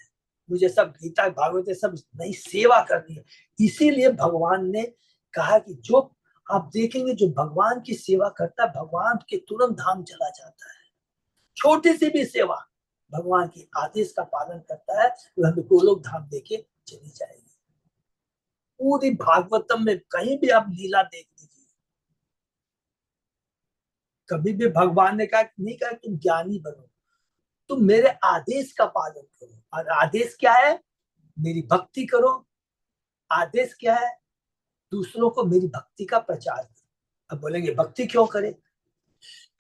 मुझे सब गीता भागवत सब नहीं सेवा करनी है। इसीलिए भगवान ने कहा कि जो आप देखेंगे जो भगवान की सेवा करता है भगवान के तुरंत धाम चला जाता है। छोटी सी भी सेवा भगवान के आदेश का पालन करता है तो हमें गोलोक धाम देके चली जाएगी। पूरी भागवतम में कहीं भी आप लीला देख लीजिए, कभी भी भगवान ने कहा नहीं कहा तुम ज्ञानी बनो, तुम मेरे आदेश का पालन करो। और आदेश क्या है? मेरी भक्ति करो। आदेश क्या है? दूसरों को मेरी भक्ति का प्रचार करो। अब बोलेंगे भक्ति क्यों करें?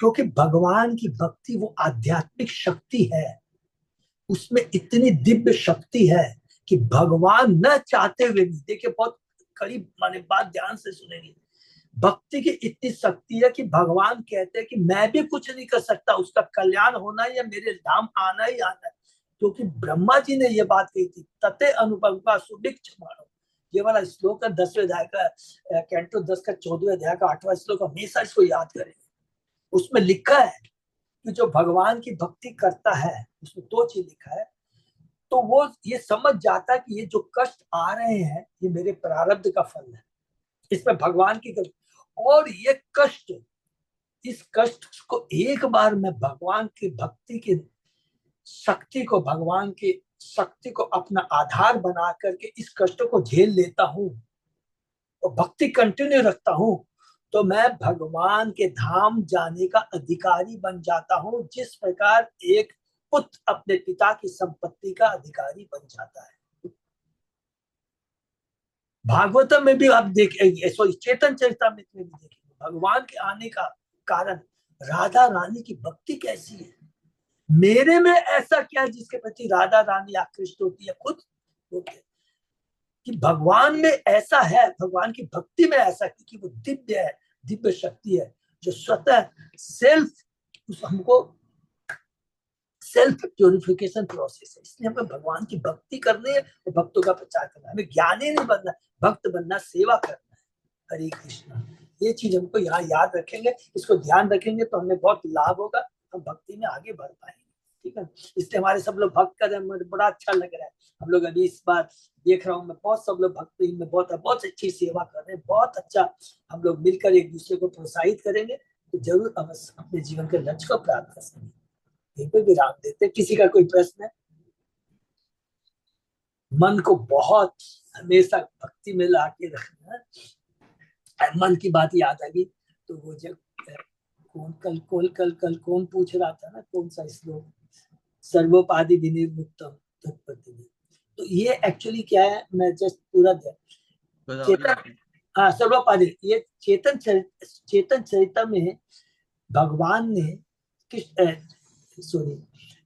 क्योंकि भगवान की भक्ति वो आध्यात्मिक शक्ति है, उसमें इतनी दिव्य शक्ति है कि भगवान न चाहते हुए भी, देखिए बहुत करीब माने बात ध्यान से सुनेंगे, भक्ति की इतनी शक्ति है कि भगवान कहते हैं कि मैं भी कुछ नहीं कर सकता, उसका कल्याण होना या मेरे धाम आना ही आना है। क्योंकि ब्रह्मा जी ने ये बात कही थी, तते अनुपम सुभिक्ष मानो। ये वाला श्लोक है 10वें अध्याय का, कैंटो 10 का 14वें अध्याय का 8वां श्लोक, हमेशा इसको याद करेंगे। उसमें लिखा है कि जो भगवान की भक्ति करता है, उसमें 2 चीज लिखा है, तो वो ये समझ जाता है कि ये जो कष्ट आ रहे हैं ये मेरे प्रारब्ध का फल है, इसमें भगवान की गलती। और ये कष्ट, इस कष्ट को एक बार मैं भगवान की भक्ति की शक्ति को, भगवान की शक्ति को अपना आधार बना करके इस कष्ट को झेल लेता हूं और भक्ति कंटिन्यू रखता हूं, तो मैं भगवान के धाम जाने का अधिकारी बन जाता हूं, जिस प्रकार एक पुत्र अपने पिता की संपत्ति का अधिकारी बन जाता है। भागवतम में भी आप देखेंगे, सॉरी चेतन चरितामृत में भी देखेंगे, भगवान के आने का कारण राधा रानी की भक्ति कैसी है। मेरे में ऐसा क्या है जिसके प्रति राधा रानी आकृष्ट होती है, खुद होती है कि भगवान में ऐसा है, भगवान की भक्ति में ऐसा, क्योंकि वो दिव्य है, दिव्य शक्ति है जो स्वतः सेल्फ हमको सेल्फ प्योरिफिकेशन प्रोसेस है। इसलिए हमें भगवान की भक्ति करनी है और भक्तों का प्रचार करना है। हमें ज्ञानी नहीं बनना, भक्त बनना, सेवा करना है। हरे कृष्णा, ये चीज हमको यहाँ याद रखेंगे, इसको ध्यान रखेंगे तो हमें बहुत लाभ होगा, हम भक्ति में आगे बढ़ पाएंगे। ठीक है, इसलिए हमारे सब लोग भक्त कर रहे हैं, मुझे बड़ा अच्छा लग रहा है। हम लोग अभी इस बार देख रहा हूँ मैं, बहुत सब लोग भक्ति में बहुत अच्छी सेवा कर रहे हैं, बहुत अच्छा। हम लोग मिलकर एक दूसरे को प्रोत्साहित करेंगे तो जरूर अवश्य अपने जीवन के लक्ष्य को प्राप्त कर सकेंगे। पे विराम देते। किसी का कोई प्रश्न है? मन को बहुत हमेशा भक्ति में ला के रखना है। मन की बात याद आ गई तो वो जब कल कौन पूछ रहा था ना, कौन सा श्लोक, सर्वोपाधि विनिर्मुक्तम तत्पति। तो ये एक्चुअली क्या है, मैं जस्ट पूरा चेतन, हाँ सर्वोपाधि, ये चेतन चरिता में भगवान ने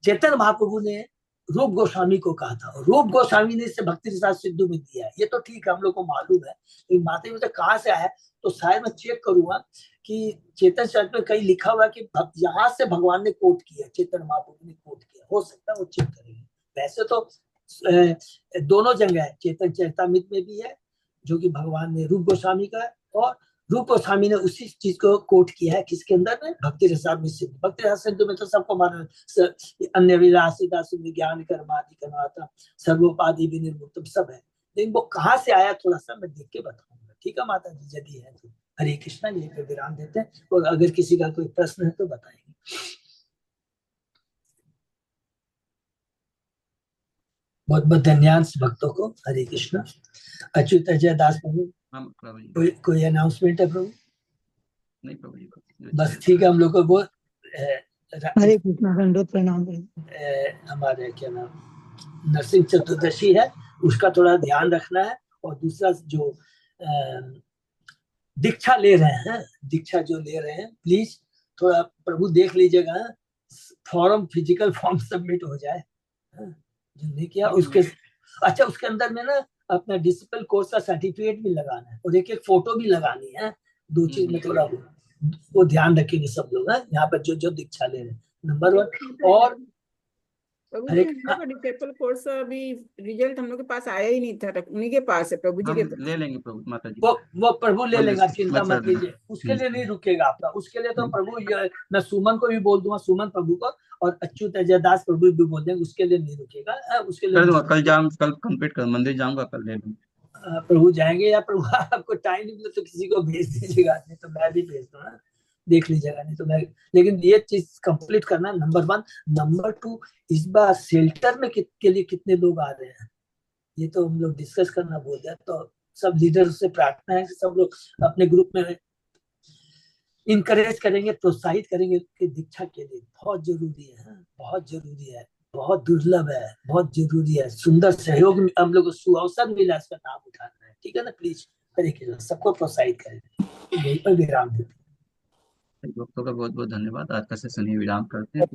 चेतन महाप्रभु ने रूप गोस्वामी को कहा था, रूप गोस्वामी ने इसे भक्ति रसायन सिंधु में दिया है। ये तो ठीक है, हम लोग को मालूम है, लेकिन माता जी कहाँ से आया तो शायद मैं चेक करूंगा कि चेतन चरित्र में कहीं लिखा हुआ कि यहाँ से भगवान ने कोट किया, चेतन महाप्रभु ने कोट किया, हो सकता है वो चेक करेंगे। वैसे तो दोनों जगह है, चेतन चरितामृत में भी है जो कि भगवान ने रूप गोस्वामी का, और रूप गोस्वामी ने उसी चीज को कोट किया है किसके अंदर में, भक्ति रसामृत सिंधु। भक्ति रसामृत सिंधु में तो सबको माना अन्य विलासिता ज्ञान कर्मादि कर्माता सर्वोपाधि विनिर्मुक्तम सब है, लेकिन वो कहाँ से आया थोड़ा सा मैं देख के बताऊंगा। ठीक है माता जी, यदि है तो। हरे कृष्णा, ये पे विराम देते हैं, और अगर किसी का कोई प्रश्न है तो बताएंगे। बहुत बहुत धन्यवाद भक्तों को। हरे कृष्णा। अच्युत अजय दास प्रभु, कोई अनाउंसमेंट है प्रभु? नहीं प्रभु, बस ठीक है। हम लोग को वो हरे कृष्णा, दंडोत प्रणाम। हमारे क्या नाम नरसिंह चतुर्दशी है, उसका थोड़ा ध्यान रखना है। और दूसरा जो दीक्षा ले रहे हैं, दीक्षा जो ले रहे हैं, प्लीज थोड़ा प्रभु देख लीजिएगा, फॉर्म फिजिकल फॉर्म सबमिट हो जाए। जो नहीं किया उसके अच्छा, उसके अंदर में ना अपना डिसिपल कोर्स का सर्टिफिकेट भी लगाना है और एक एक फोटो भी लगानी है। दो चीज में थोड़ा वो ध्यान रखेंगे सब लोग हैं यहाँ पर जो जो दीक्षा ले रहे हैं, नंबर 1। और प्रभु हरे जी, हम लोग का डिसेबल कोर्स अभी रिजल्ट हम लोग के पास आया ही नहीं था, उन्हीं के पास है प्रभु जी हम के पास। ले लेंगे प्रभु माता जी। वो प्रभु ले लेगा, चिंता मत मत कर देना। कीजिए, उसके लिए नहीं रुकेगा आपका, उसके लिए तो प्रभु मैं सुमन को भी बोल दूंगा, सुमन प्रभु को, और अच्युत अजय दास प्रभु भी बोल देंगे, उसके लिए नहीं रुकेगा, उसके लिए कर दूंगा, नहीं। कल कंप्लीट कर, मंदिर जाऊंगा, कल ले लूंगा। प्रभु जाएंगे, या प्रभु आपको टाइम नहीं मिले तो किसी को भेज दीजिएगा, नहीं तो मैं भी भेज दूंगा, देख लीजिएगा, नहीं तो मैं। लेकिन ये चीज कंप्लीट करना नंबर 1। नंबर 2, इस बार शेल्टर में के लिए कितने लोग आ रहे हैं, ये तो हम लोग डिस्कस करना भूल गए। तो सब लीडर से प्रार्थना है कि सब लोग अपने ग्रुप में इनकरेज करेंगे, प्रोत्साहित करेंगे कि दीक्षा के लिए बहुत जरूरी है, बहुत जरूरी है, बहुत दुर्लभ है, बहुत जरूरी है, सुंदर सहयोग हम लोग को सुअवसर मिला इसका नाम उठाना है, ठीक है ना। प्लीज करें, सबको प्रोत्साहित करें, यहीं पर विराम देते हैं। भक्तों का बहुत बहुत धन्यवाद। आज का सेशन ही विराम करते हैं।